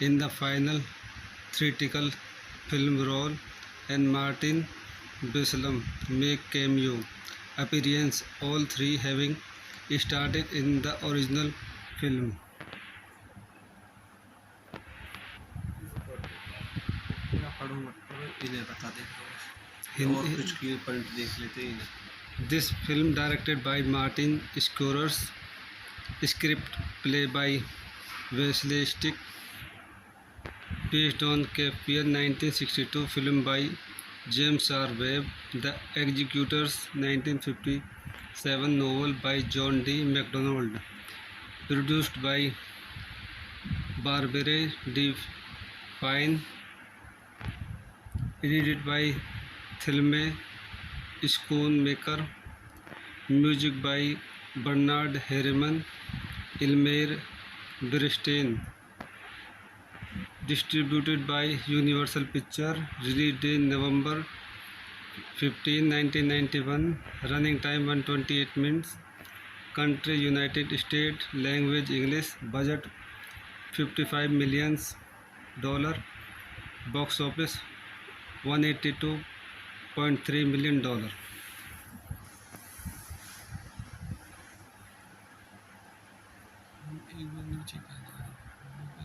in the final theatrical film role, and Martin Bislam make cameo appearance, all three having started in the original film.
पढ़ो मत पढ़ो, इन्हें बता देते और कुछ की point देख लेते हैं इन्हें।
This film directed by Martin Scorsese, script play by Wesley Stick, based on Cape Fear 1962 film by James R. Webb, The Executors 1957 novel by John D. MacDonald, produced by Barbara D. Fine, edited by Thelma Schoonmaker, music by Bernard Herrmann, Elmer Bernstein, distributed by Universal Pictures, released in November 15, 1991, running time 128 minutes, country United States, language English, budget $55 million, box office $182.3 million.
एक बार नीचे कहना है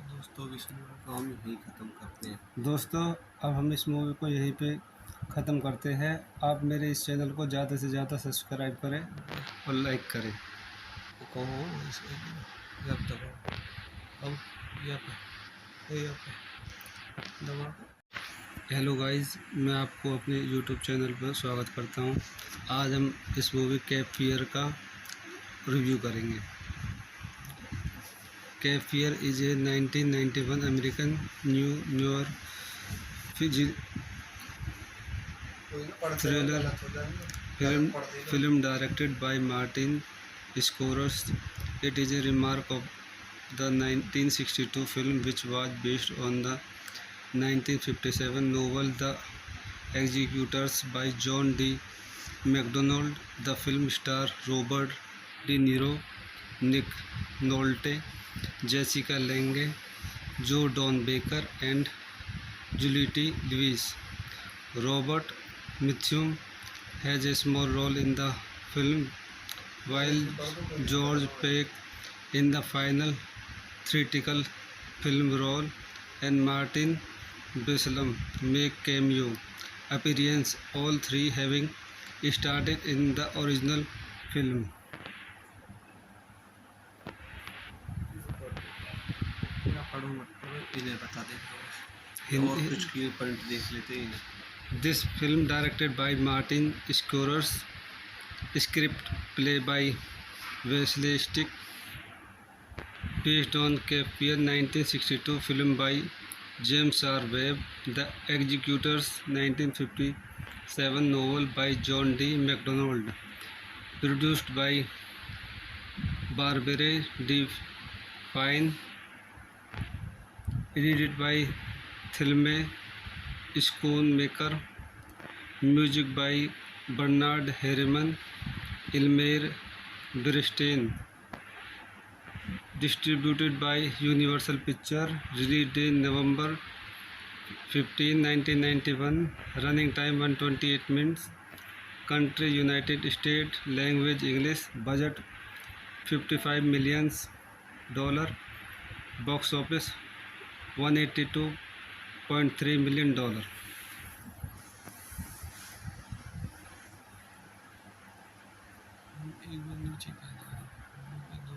दोस्तों, इस movie को हम यहीं ख़त्म करते हैं।
दोस्तों, अब हम इस मूवी को यहीं पे ख़त्म करते हैं। आप मेरे इस चैनल को ज़्यादा से ज़्यादा सब्सक्राइब करें और लाइक करें।
वो कहो इसको जब दबाओ, अब या पे दबा।
हेलो गाइस, मैं आपको अपने यूट्यूब चैनल पर स्वागत करता हूं। आज हम इस मूवी कैप फियर का रिव्यू करेंगे। Cap fear is a 1991 American New York thriller film directed by Martin Scorsese. It is a remark of the 1962 film, which was based on the 1957 novel The Executors by John D. MacDonald. The film stars Robert De Niro, Nick Nolte, Jessica Lange, Joe Don Baker, and Juliette Lewis. Robert Mitchum has a small role in the film, while George Peck in the final theatrical film role, and Martin Bislam make cameo appearance, all three having started in the original film.
पढ़ो मत पढ़ो, इन्हें बता देते
हिंदी-
और कुछ की point देख लेते हैं इन्हें।
This film directed by Martin Scorsese, script play by Wesley Stick, based on Cape Fear 1962 film by James R. Webb, The Executors 1957 novel by John D. MacDonald, produced by Barbara D. Fine, edited by Thelma Schoonmaker, music by Bernard Herrmann, Elmer Bernstein, distributed by Universal Pictures, released in November 15, 1991, running time 128 minutes, country United States, language English, budget $55 million, box office $182.3 million.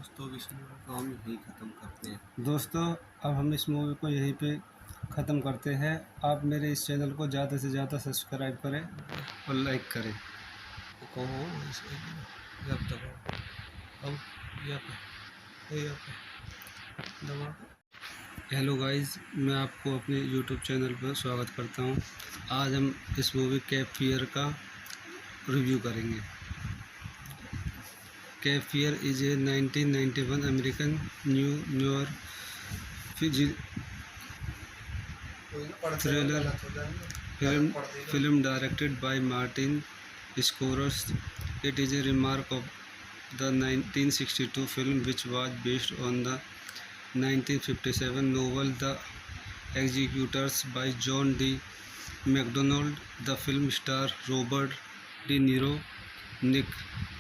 दोस्तों इस movie को हम यहीं ख़त्म करते हैं।
दोस्तों अब हम इस मूवी को यहीं पे ख़त्म करते हैं। आप मेरे इस चैनल को ज़्यादा से ज़्यादा सब्सक्राइब करें और लाइक करें। हेलो गाइस, मैं आपको अपने यूट्यूब चैनल पर स्वागत करता हूं। आज हम इस मूवी कैप फियर का रिव्यू करेंगे। Cap fear is a 1991 American New York thriller film directed by Martin Scorsese. It is a remark of the 1962 film which was based on the 1957 novel The Executors by John D. MacDonald. The film stars Robert De Niro, Nick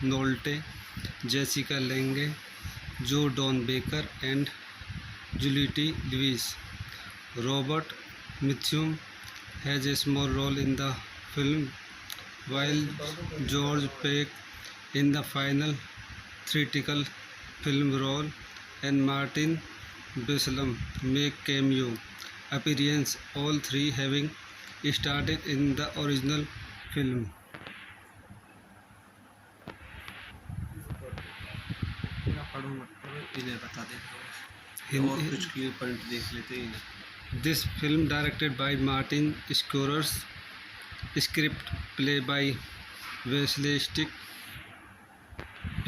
Nolte, Jessica Lange, Joe Don Baker, and Juliette Lewis. Robert Mitchum has a small role in the film, while George Peck in the final theatrical film role and Martin Bislam make cameo appearance, all three having started in the original film.
इन्हें बता देते
हिंदी-
और कुछ की point देख लेते हैं इन्हें।
This film directed by Martin Scorsese, script play by Wesley Stick,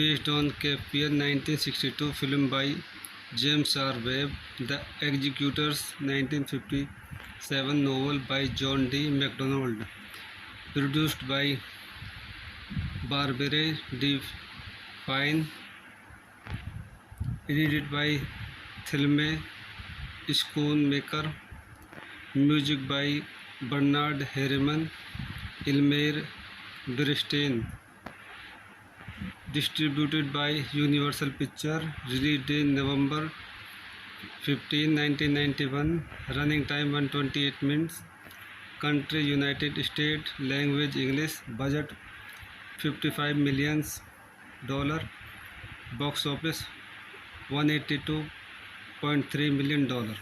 based on Cape Fear 1962 film by James R. Webb, The Executors 1957 novel by John D. MacDonald, produced by Barbara D. Fine, edited by Thelma Schoonmaker, music by Bernard Herrmann, Elmer Bernstein, distributed by Universal Pictures, released in November 15, 1991, running time 128 minutes, country United States, language English, budget $55 million, box office $182.3 million.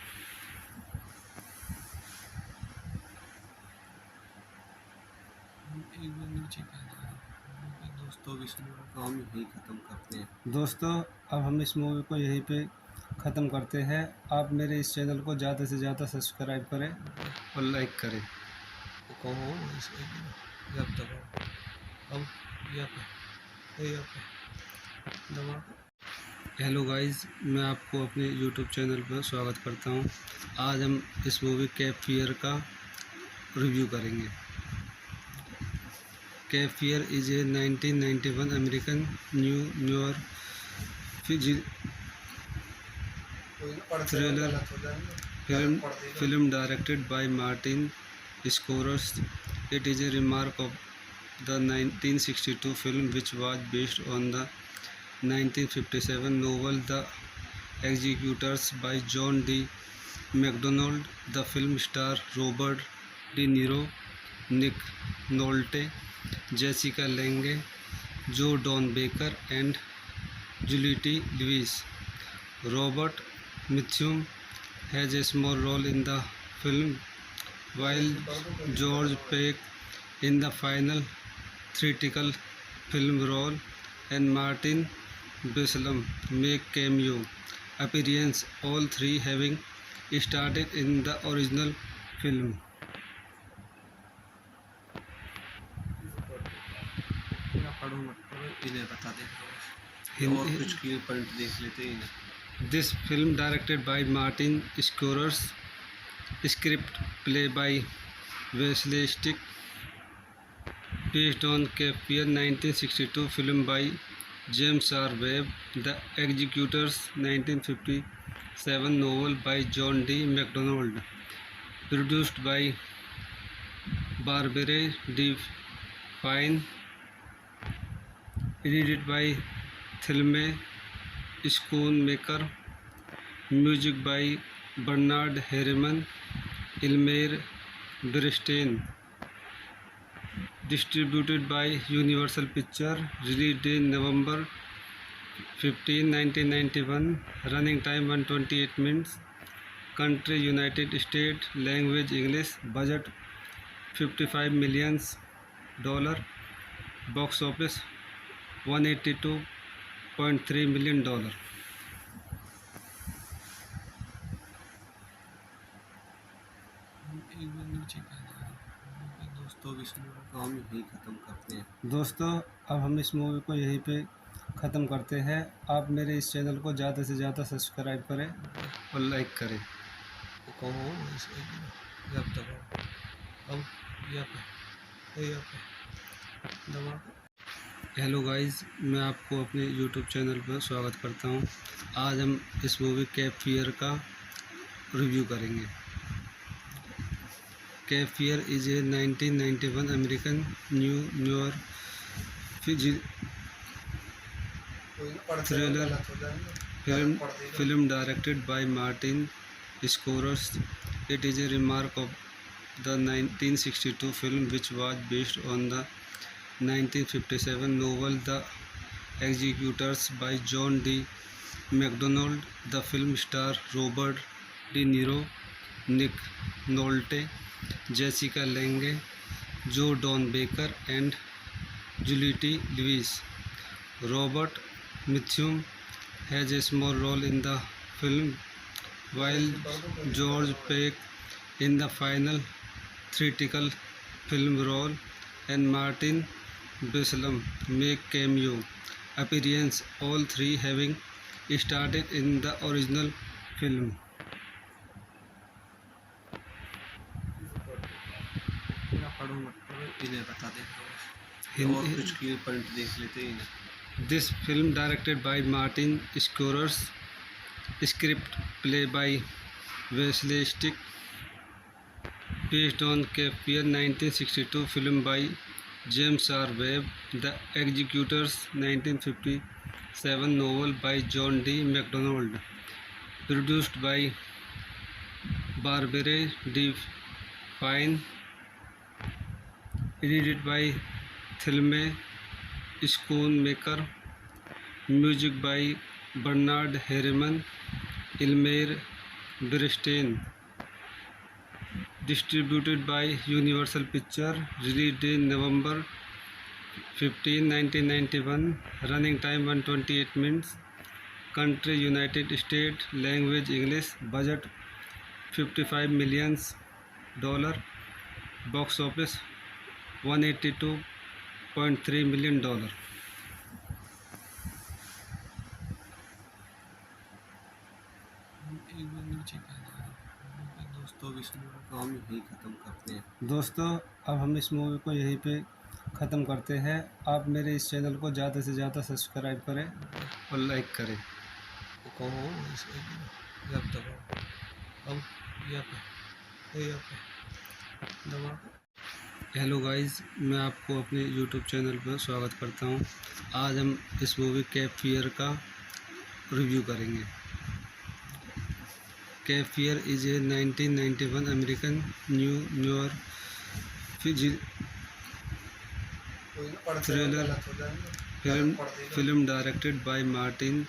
दोस्तों इस movie को हम यहीं ख़त्म करते हैं।
दोस्तों अब हम इस मूवी को यहीं पे ख़त्म करते हैं। आप मेरे इस चैनल को ज़्यादा से ज़्यादा सब्सक्राइब करें और लाइक करें। हेलो गाइस, मैं आपको अपने यूट्यूब चैनल पर स्वागत करता हूं। आज हम इस मूवी कैप फियर का रिव्यू करेंगे। Cap fear is a 1991 American New York thriller film directed by Martin Scorsese. It is a remark of the 1962 film which was based on the 1957 novel The Executors by John D. MacDonald. The film stars Robert De Niro, Nick Nolte, Jessica Lange, Joe Don Baker, and Juliette Lewis. Robert Mitchum has a small role in the film, while George Peck in the final theatrical film role and Martin Bislam make cameo appearance, all three having started in the original film.
मैं पढ़ूंगा तो इन्हें बता देंगे और कुछ की point देख लेते हैं इन्हें।
This film directed by Martin Scorsese, script play by Wesley Stick, based on Cape Fear 1962 film by James R. Webb, The Executors 1957 novel by John D. MacDonald, produced by Barbara D. Fine, edited by Thelma Schoonmaker, music by Bernard Herrmann, Elmer Bernstein, distributed by Universal Pictures, released in November 15, 1991, running time 128 minutes, country United States, language English, budget $55 million, box office $182.3 million.
दोस्तों इस movie को हम यहीं ख़त्म करते हैं।
दोस्तों अब हम इस मूवी को यहीं पे ख़त्म करते हैं। आप मेरे इस चैनल को ज़्यादा से ज़्यादा सब्सक्राइब करें और लाइक करें।
कहो जब तक अब दबा।
हेलो गाइस, मैं आपको अपने यूट्यूब चैनल पर स्वागत करता हूं। आज हम इस मूवी केप फियर का रिव्यू करेंगे। Cape Fear is a 1991 American New York thriller film directed by Martin Scorsese. It is a remark of the 1962 film, which was based on the 1957 novel The Executors by John D. MacDonald. The film stars Robert De Niro, Nick Nolte, Jessica Lange, Joe Don Baker, and Juliette Lewis. Robert Mitchum has a small role in the film, while George Peck in the final theatrical film role and Martin Bislam make cameo appearance, all three having started in the original film.
मैं पढ़ूंगा तो इन्हें बता देंगे और कुछ की point देख लेते हैं इन्हें।
This film directed by Martin Scorsese, script play by Wesley Stick, based on Cape Fear 1962 film by James R. Webb, The Executors 1957 novel by John D. MacDonald, produced by Barbara D. Fine, edited by Thelma Schoonmaker, music by Bernard Herrmann, Elmer Bernstein, distributed by Universal Pictures, released in November 15, 1991, running time 128 minutes, country United States, language English, budget $55 million, box office $182.3 million.
दोस्तों इस movie को हम यहीं ख़त्म करते हैं।
दोस्तों अब हम इस मूवी को यहीं पे ख़त्म करते हैं। आप मेरे इस चैनल को ज़्यादा से ज़्यादा सब्सक्राइब करें और लाइक करें।
कहो जब तक अब दबा।
हेलो गाइस, मैं आपको अपने यूट्यूब चैनल पर स्वागत करता हूं। आज हम इस मूवी केप फियर का रिव्यू करेंगे। Cape Fear is a 1991 American New York thriller film directed by Martin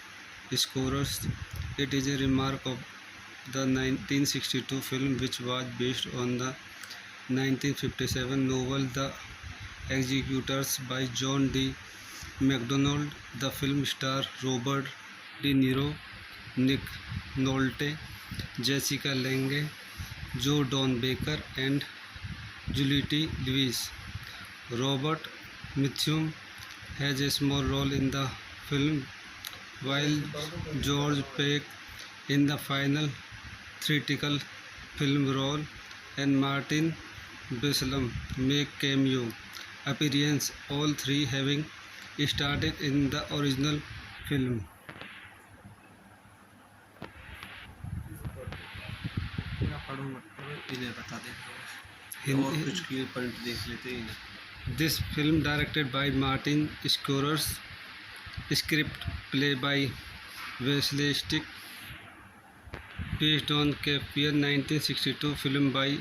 Scorsese. It is a remark of the 1962 film which was based on the 1957 novel The Executors by John D. MacDonald. The film stars Robert De Niro, Nick Nolte, Jessica Lange, Joe Don Baker, and Juliette Lewis. Robert Mitchum has a small role in the film, while George Peck in the final theatrical film role and Martin Bislam make cameo appearance, all three having started in the original film.
या पढ़ो मत पढ़ो, इन्हें बता देते हैं और कुछ की पॉइंट देख लेते हैं इन्हें।
This film directed by Martin Scorsese, script play by Wesley Stick, based on Cape Fear 1962 film by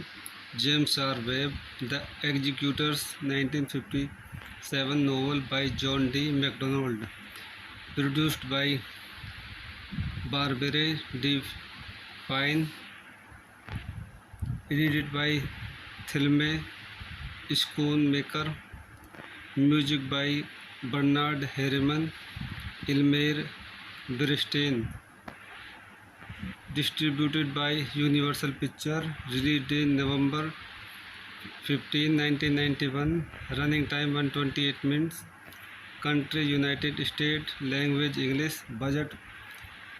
James R. Webb, The Executors 1957 novel by John D. MacDonald, produced by Barbara D. Fine, edited by Thelma Schoonmaker, music by Bernard Herrmann, Elmer Bernstein, distributed by Universal Pictures, released in November 15, 1991, running time 128 minutes, country United States, language English, budget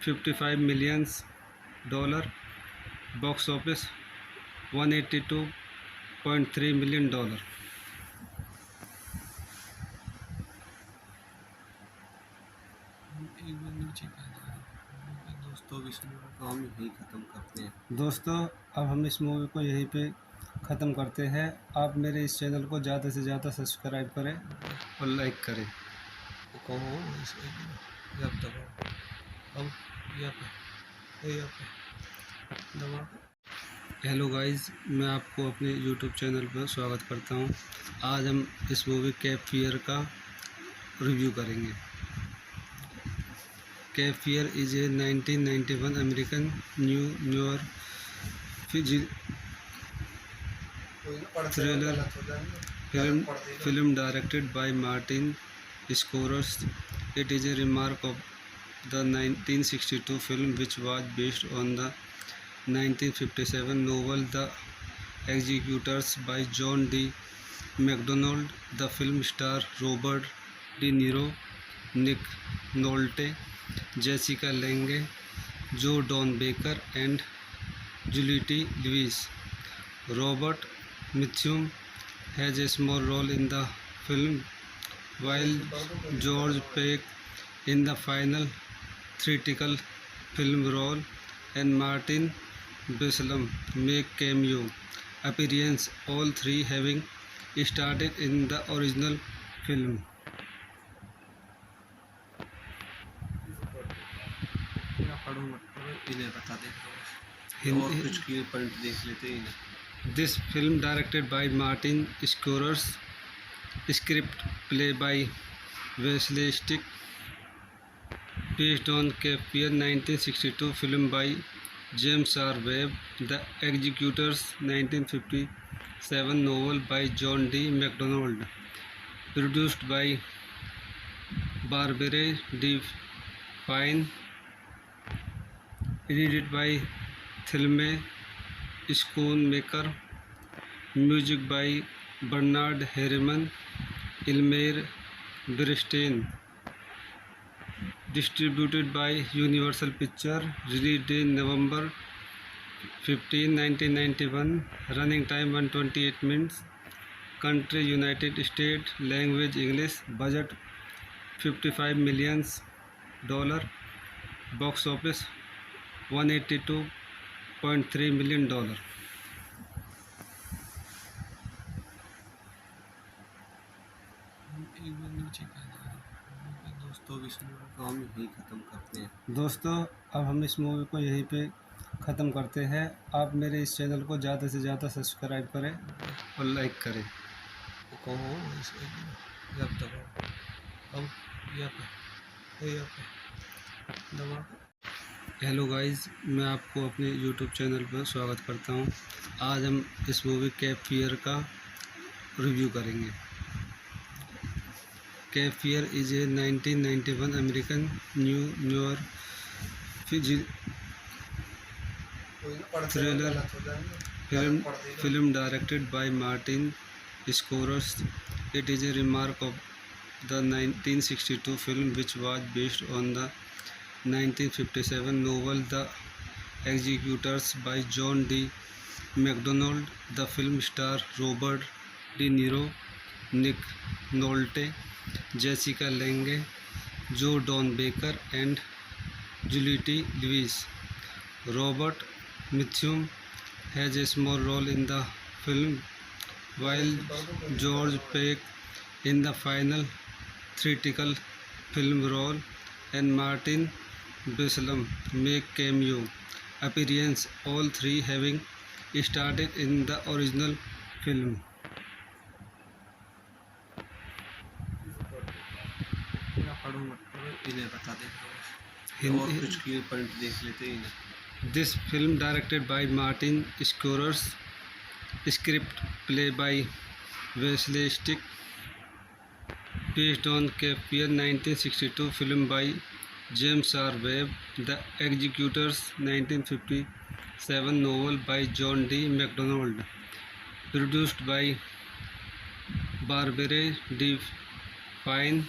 $55 million, box office $182.3 million.
दोस्तों इस movie को हम यहीं ख़त्म करते हैं।
दोस्तों अब हम इस मूवी को यहीं पे ख़त्म करते हैं। आप मेरे इस चैनल को ज़्यादा से ज़्यादा सब्सक्राइब करें और लाइक करें। हेलो गाइस, मैं आपको अपने यूट्यूब चैनल पर स्वागत करता हूं। आज हम इस मूवी केप फियर का रिव्यू करेंगे। Cape Fear is a 1991 American New York thriller film directed by Martin Scorsese. It is a remark of the 1962 film which was based on the 1957 novel The Executors by John D. MacDonald. The film stars Robert De Niro, Nick Nolte, Jessica Lange, Joe Don Baker, and Juliette Lewis. Robert Mitchum has a small role in the film, while George Peck in the final theatrical film role and Martin Bislam make cameo appearance, all three having started in the original film.
पढ़ो मत पढ़ो, इन्हें बता देते हैं और कुछ की पॉइंट देख लेते हैं इन्हें।
This film directed by Martin Scorsese, script play by Wesley Stick, based on Cape Fear 1962 film by James R. Webb, The Executors 1957 novel by John D. MacDonald, produced by Barbara D. Fine, edited by Thelma Schoonmaker, music by Bernard Herrmann, Elmer Bernstein, distributed by Universal Pictures, released in November 15, 1991, running time 128 minutes, country United States, language English, budget $55 million, box office $182.3 million.
दोस्तों इस movie को हम यहीं ख़त्म करते हैं।
दोस्तों अब हम इस मूवी को यहीं पे ख़त्म करते हैं। आप मेरे इस चैनल को ज़्यादा से ज़्यादा सब्सक्राइब करें और लाइक करें।
दबा
हेलो गाइस, मैं आपको अपने यूट्यूब चैनल पर स्वागत करता हूं। आज हम इस मूवी कैप फियर का रिव्यू करेंगे। Cap fear is a 1991 American New York thriller film directed by Martin Scorsese. It is a remark of the 1962 film which was based on the 1957 novel The Executors by John D. MacDonald. The film stars Robert De Niro, Nick Nolte, Jessica Lange, Joe Don Baker, and Juliette Lewis. Robert Mitchum has a small role in the film, while George Peck in the final theatrical film role and Martin Bislam make cameo appearance, all three having started in the original film.
मैं पढ़ूंगा तो इन्हें बता देंगे और कुछ की point देख लेते हैं इन्हें।
This film directed by Martin Scorsese, script play by Wesley Stick, based on Cape Fear 1962 film by James R. Webb, The Executors 1957 novel by John D. MacDonald, produced by Barbara D. Fine,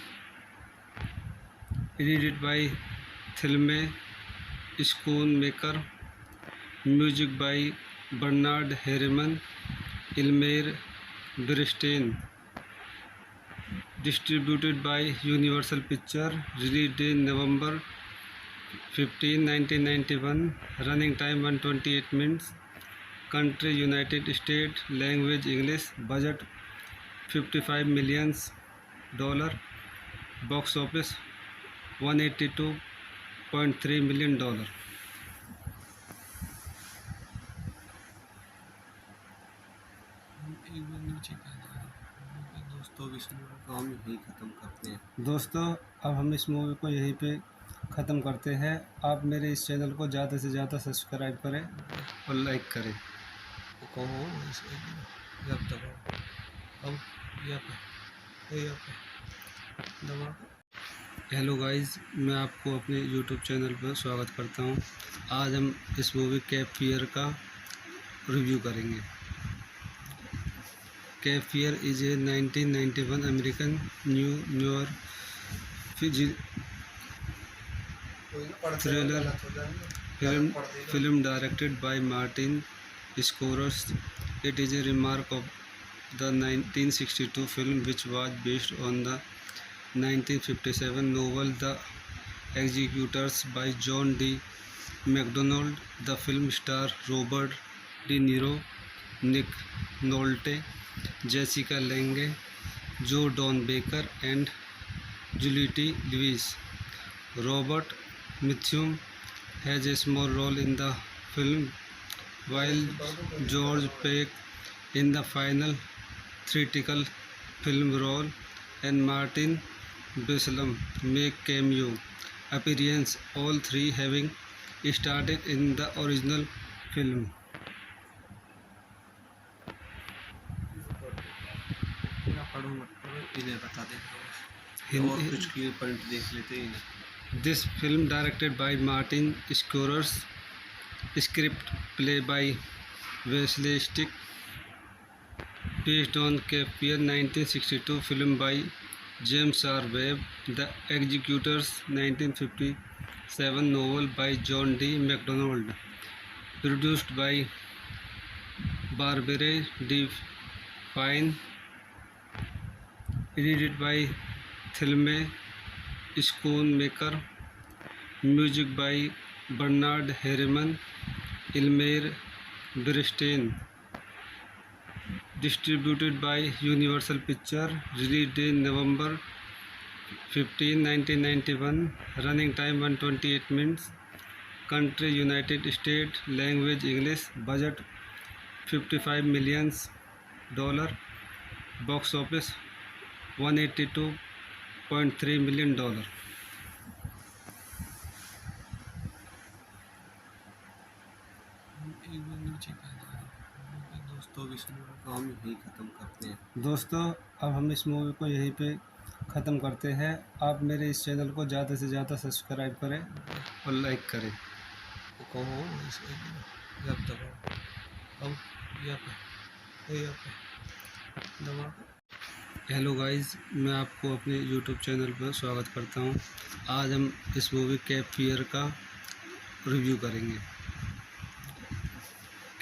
edited by Thelma Schoonmaker, music by Bernard Herrmann, Elmer Bernstein, distributed by Universal Pictures, released in November 15, 1991, running time 128 minutes, country United States, language English, budget $55 million, box office $182.3 million.
दोस्तों अब इस movie को हम यहीं ख़त्म करते हैं।
दोस्तों, अब हम इस मूवी को यहीं पे ख़त्म करते हैं। आप मेरे इस चैनल को ज़्यादा से ज़्यादा सब्सक्राइब करें और लाइक करें।
कहो जब दबाओ अब यहाँ पे दबाओ।
हेलो गाइस, मैं आपको अपने यूट्यूब चैनल पर स्वागत करता हूं। आज हम इस मूवी कैप फियर का रिव्यू करेंगे। Cap fear is a 1991 American New York thriller film directed by Martin Scorsese. It is a remark of the 1962 film which was based on the 1957 novel The Executors by John D. MacDonald. The film stars Robert De Niro, Nick Nolte, Jessica Lange, Joe Don Baker, and Juliette Lewis. Robert Mitchum has a small role in the film, while George Peck in the final theatrical film role and Martin Bislam make cameo appearance, all three having started in the original film.
मैं पढ़ूंगा तो इन्हें बता देंगे और कुछ की point देख लेते हैं इन्हें।
This film directed by Martin Scorsese, script play by Wesley Stick, based on Cape Fear 1962 film by James R. Webb, The Executors 1957 novel by John D. MacDonald, produced by Barbara D. Fine, edited by Thelma Schoonmaker, music by Bernard Herrmann, Elmer Bernstein, distributed by Universal Pictures, released in November 15, 1991, running time 128 minutes, country United States, language English, budget $55 million, box office $182.3 million.
एक बार नीचे दोस्तों भी सुनो तो हम यही ख़त्म करते हैं।
दोस्तों अब हम इस मूवी को यहीं पे ख़त्म करते हैं। आप मेरे इस चैनल को ज़्यादा से ज़्यादा सब्सक्राइब करें और लाइक करें।
वो कहो इसे जब दबाओ अब यहाँ पे दबा
हेलो गाइस, मैं आपको अपने यूट्यूब चैनल पर स्वागत करता हूं। आज हम इस मूवी कैप फियर का रिव्यू करेंगे।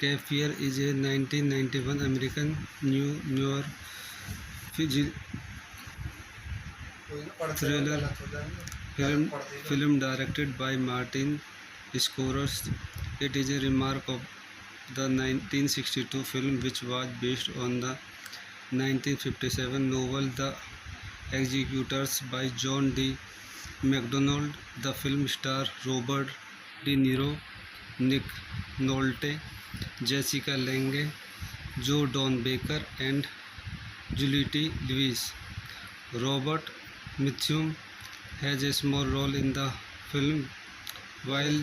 Cap fear is a 1991 American New York thriller film directed by Martin Scorsese. It is a remark of the 1962 film which was based on the 1957 novel The Executors by John D. MacDonald. The film stars Robert De Niro, Nick Nolte, Jessica Lange, Joe Don Baker, and Juliette Lewis. Robert Mitchum has a small role in the film, while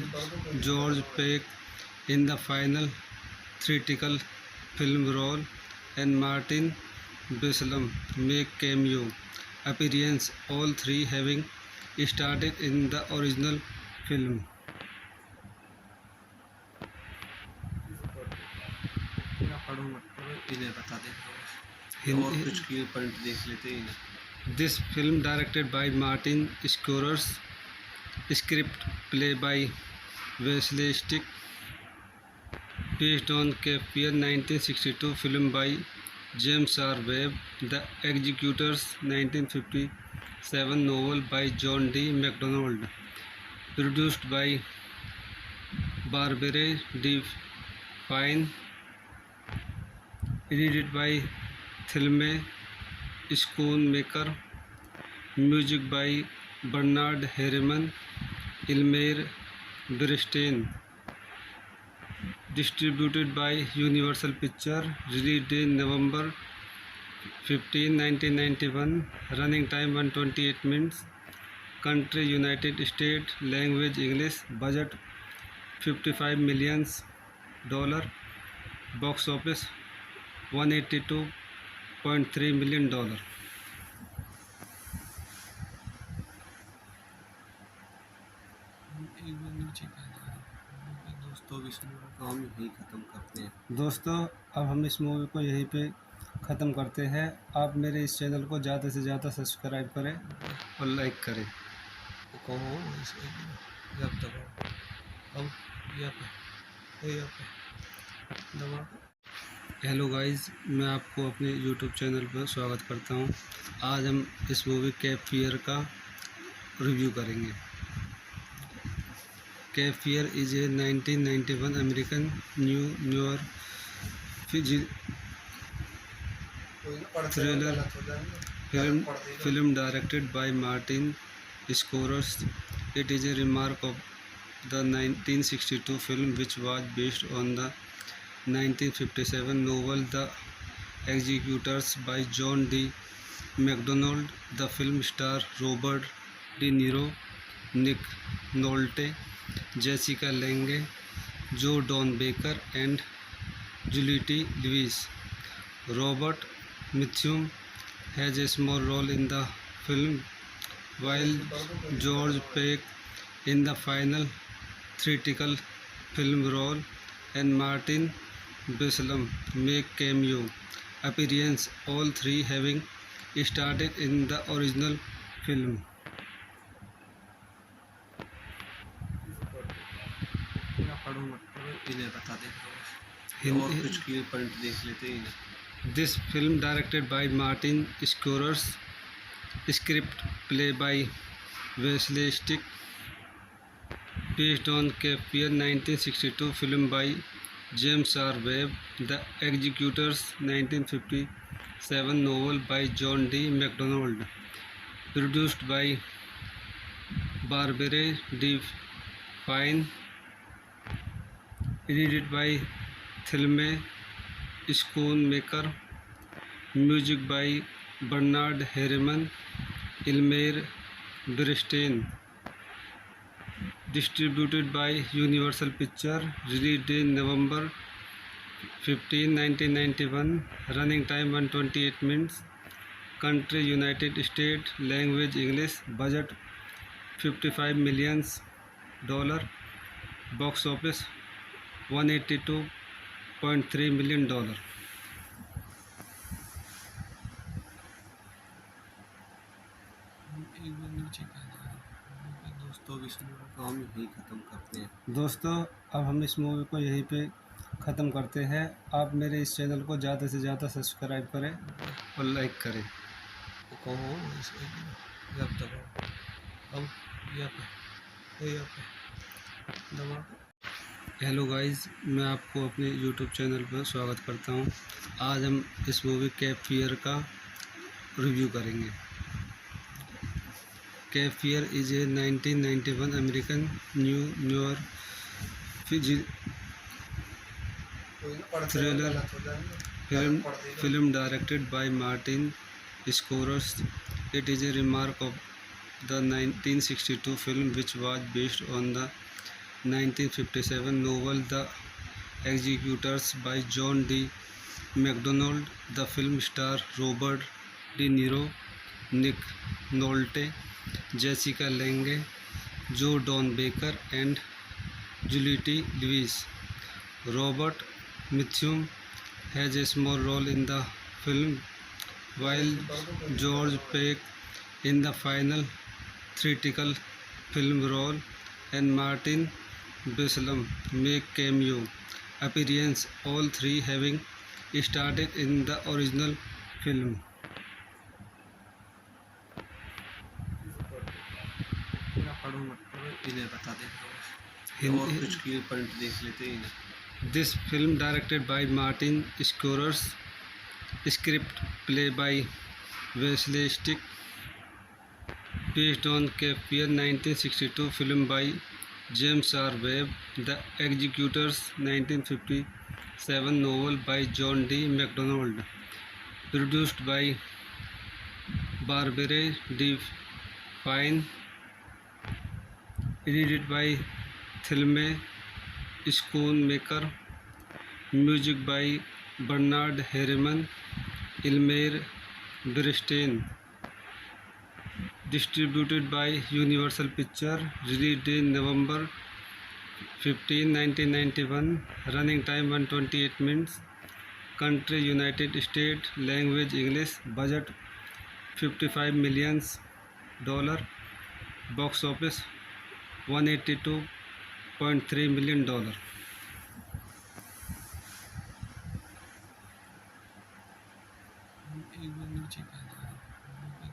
George Peck in the final theatrical film role and Martin Bislam make cameo appearance, all three having started in the original film.
पढ़ो मत पढ़ो इन्हें बता दे और कुछ की point देख लेते हैं इन्हें।
This film directed by Martin Scorsese, script play by Wesley Stick, based on Cape Fear 1962 film by James R. Webb, The Executors 1957 novel by John D. MacDonald, produced by Barbara D. Fine, edited by Thelma Schoonmaker, music by Bernard Herrmann, Elmer Bernstein, distributed by Universal Pictures, released in November 15, 1991, running time 128 minutes, country United States, language English, budget $55 million, box office $182.3 million.
एक बार नीचे दोस्तों भी सुनो तो हम यही ख़त्म करते हैं।
दोस्तों अब हम इस मूवी को यहीं पे ख़त्म करते हैं। आप मेरे इस चैनल को ज़्यादा से ज़्यादा सब्सक्राइब करें और लाइक करें।
वो कहो इसे जब दबाओ अब यहाँ पे दबा
हेलो गाइस, मैं आपको अपने यूट्यूब चैनल पर स्वागत करता हूं। आज हम इस मूवी कैप फियर का रिव्यू करेंगे। Cap fear is a 1991 American New York thriller film directed by Martin Scorsese. It is a remark of the 1962 film which was based on the 1957 novel The Executors by John D. MacDonald. The film stars Robert De Niro, Nick Nolte, Jessica Lange, Joe Don Baker, and Juliette Lewis. Robert Mitchum has a small role in the film, while George Peck in the final theatrical film role and Martin Bislam make cameo appearance, all three having started in the original film.
पढ़ो मत पढ़ो इन्हें बता दे और कुछ की point देख लेते हैं इन्हें।
This film directed by Martin Scorsese, script play by Wesley Stick, based on Cape Fear 1962 film by James R. Webb, The Executors 1957 novel by John D. MacDonald, produced by Barbara D. Fine, edited by Thelma Schoonmaker, music by Bernard Herrmann, Elmer Bernstein, distributed by Universal Pictures, released in November 15, 1991, running time 128 minutes, country United States, language English, budget $55 million, box office $182.3 million.
एक बार नीचे कहना है दोस्तों, इस movie को हम यहीं ख़त्म करते हैं।
दोस्तों अब हम इस मूवी को यहीं पे ख़त्म करते हैं। आप मेरे इस चैनल को ज़्यादा से ज़्यादा सब्सक्राइब करें और लाइक करें।
वो कहो इसे जब दबाओ अब या पे दबा।
हेलो गाइस, मैं आपको अपने यूट्यूब चैनल पर स्वागत करता हूं। आज हम इस मूवी कैप फियर का रिव्यू करेंगे। Cap fear is a 1991 American New York thriller film directed by Martin Scorsese. It is a remark of the 1962 film which was based on the 1957 novel The Executors by John D. MacDonald. The film stars Robert De Niro, Nick Nolte, Jessica Lange, Joe Don Baker, and Juliette Lewis. Robert Mitchum has a small role in the film, while George Peck in the final theatrical film role and Martin Bislam make cameo appearance, all three having started in the original film.
पढ़ो मत पढ़ो, इन्हें बता देते और कुछ की point देख लेते इन्हें।
This film directed by Martin Scorsese, script play by Wesley Stick, based on Cape Fear 1962 film by James R. Webb, The Executors 1957 novel by John D. MacDonald, produced by Barbara D. Fine, edited by Thelma Schoonmaker, music by Bernard Herrmann, Elmer Bernstein, distributed by Universal Pictures, released in November 15, 1991, running time 128 minutes, country United States, language English, budget $55 million, box office $182.3 million.
एक बार नीचे कहना है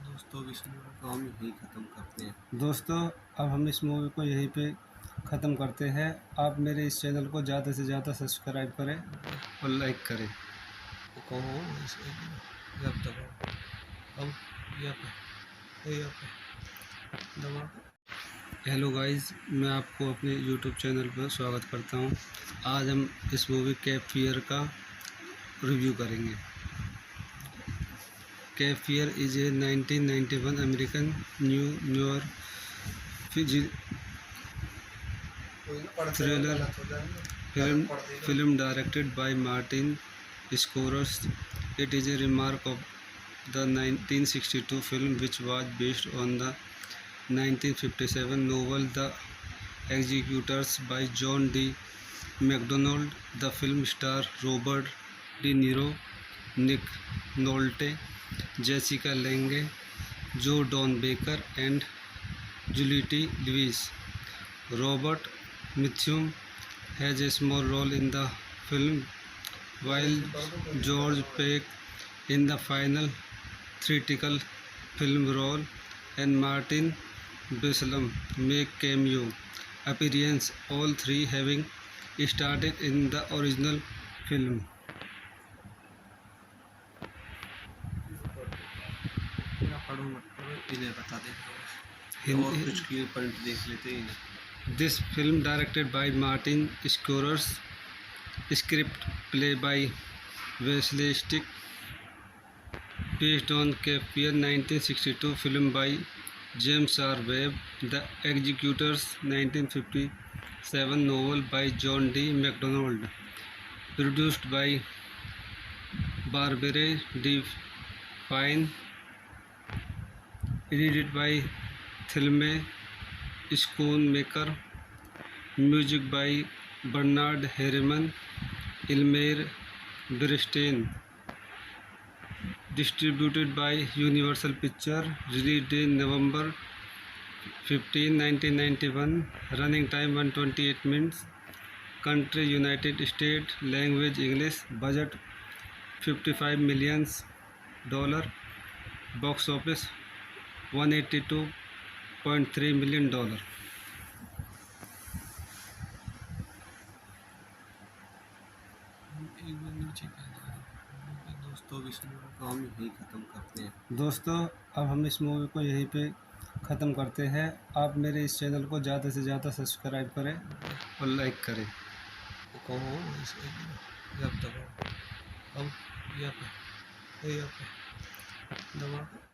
दोस्तों, इस movie को हम यहीं ख़त्म करते हैं।
दोस्तों अब हम इस मूवी को यहीं पे ख़त्म करते हैं। आप मेरे इस चैनल को ज़्यादा से ज़्यादा सब्सक्राइब करें और लाइक करें।
वो कहो इसे जब दबाओ अब या पे दबा।
हेलो गाइस, मैं आपको अपने यूट्यूब चैनल पर स्वागत करता हूं। आज हम इस मूवी कैप फियर का रिव्यू करेंगे। Cap fear is a 1991 American New York thriller film directed by Martin Scorsese. It is a remark of the 1962 film which was based on the 1957 novel The Executors by John D. MacDonald. The film stars Robert De Niro, Nick Nolte, Jessica Lange, Joe Don Baker, and Juliette Lewis. Robert Mitchum has a small role in the film, while George Peck in the final theatrical film role and Martin Bislam make cameo appearance, all three having started in the original film.
पढ़ो मत पढ़ो, इन्हें बता देते और कुछ की point देख लेते इन्हें।
This film directed by Martin Scorsese, script play by Wesley Stick, based on Cape Fear 1962 film by James R. Webb, The Executors, 1957 novel by John D. MacDonald, produced by Barbara D. Fine, edited by Thelma Schoonmaker, music by Bernard Herrmann, Elmer Bernstein, distributed by Universal Pictures, released in November 15, 1991, running time 128 minutes, country United States, language English, budget $55 million, box office $182.3 million.
एक बार नीचे कह रहा है दोस्तों अब इस movie को हम यहीं ख़त्म करते हैं।
दोस्तों अब हम इस मूवी को यहीं पे ख़त्म करते हैं। आप मेरे इस चैनल को ज़्यादा से ज़्यादा सब्सक्राइब करें और लाइक करें।
वो कहो इसके जब दबाओ अब यहाँ पे दबा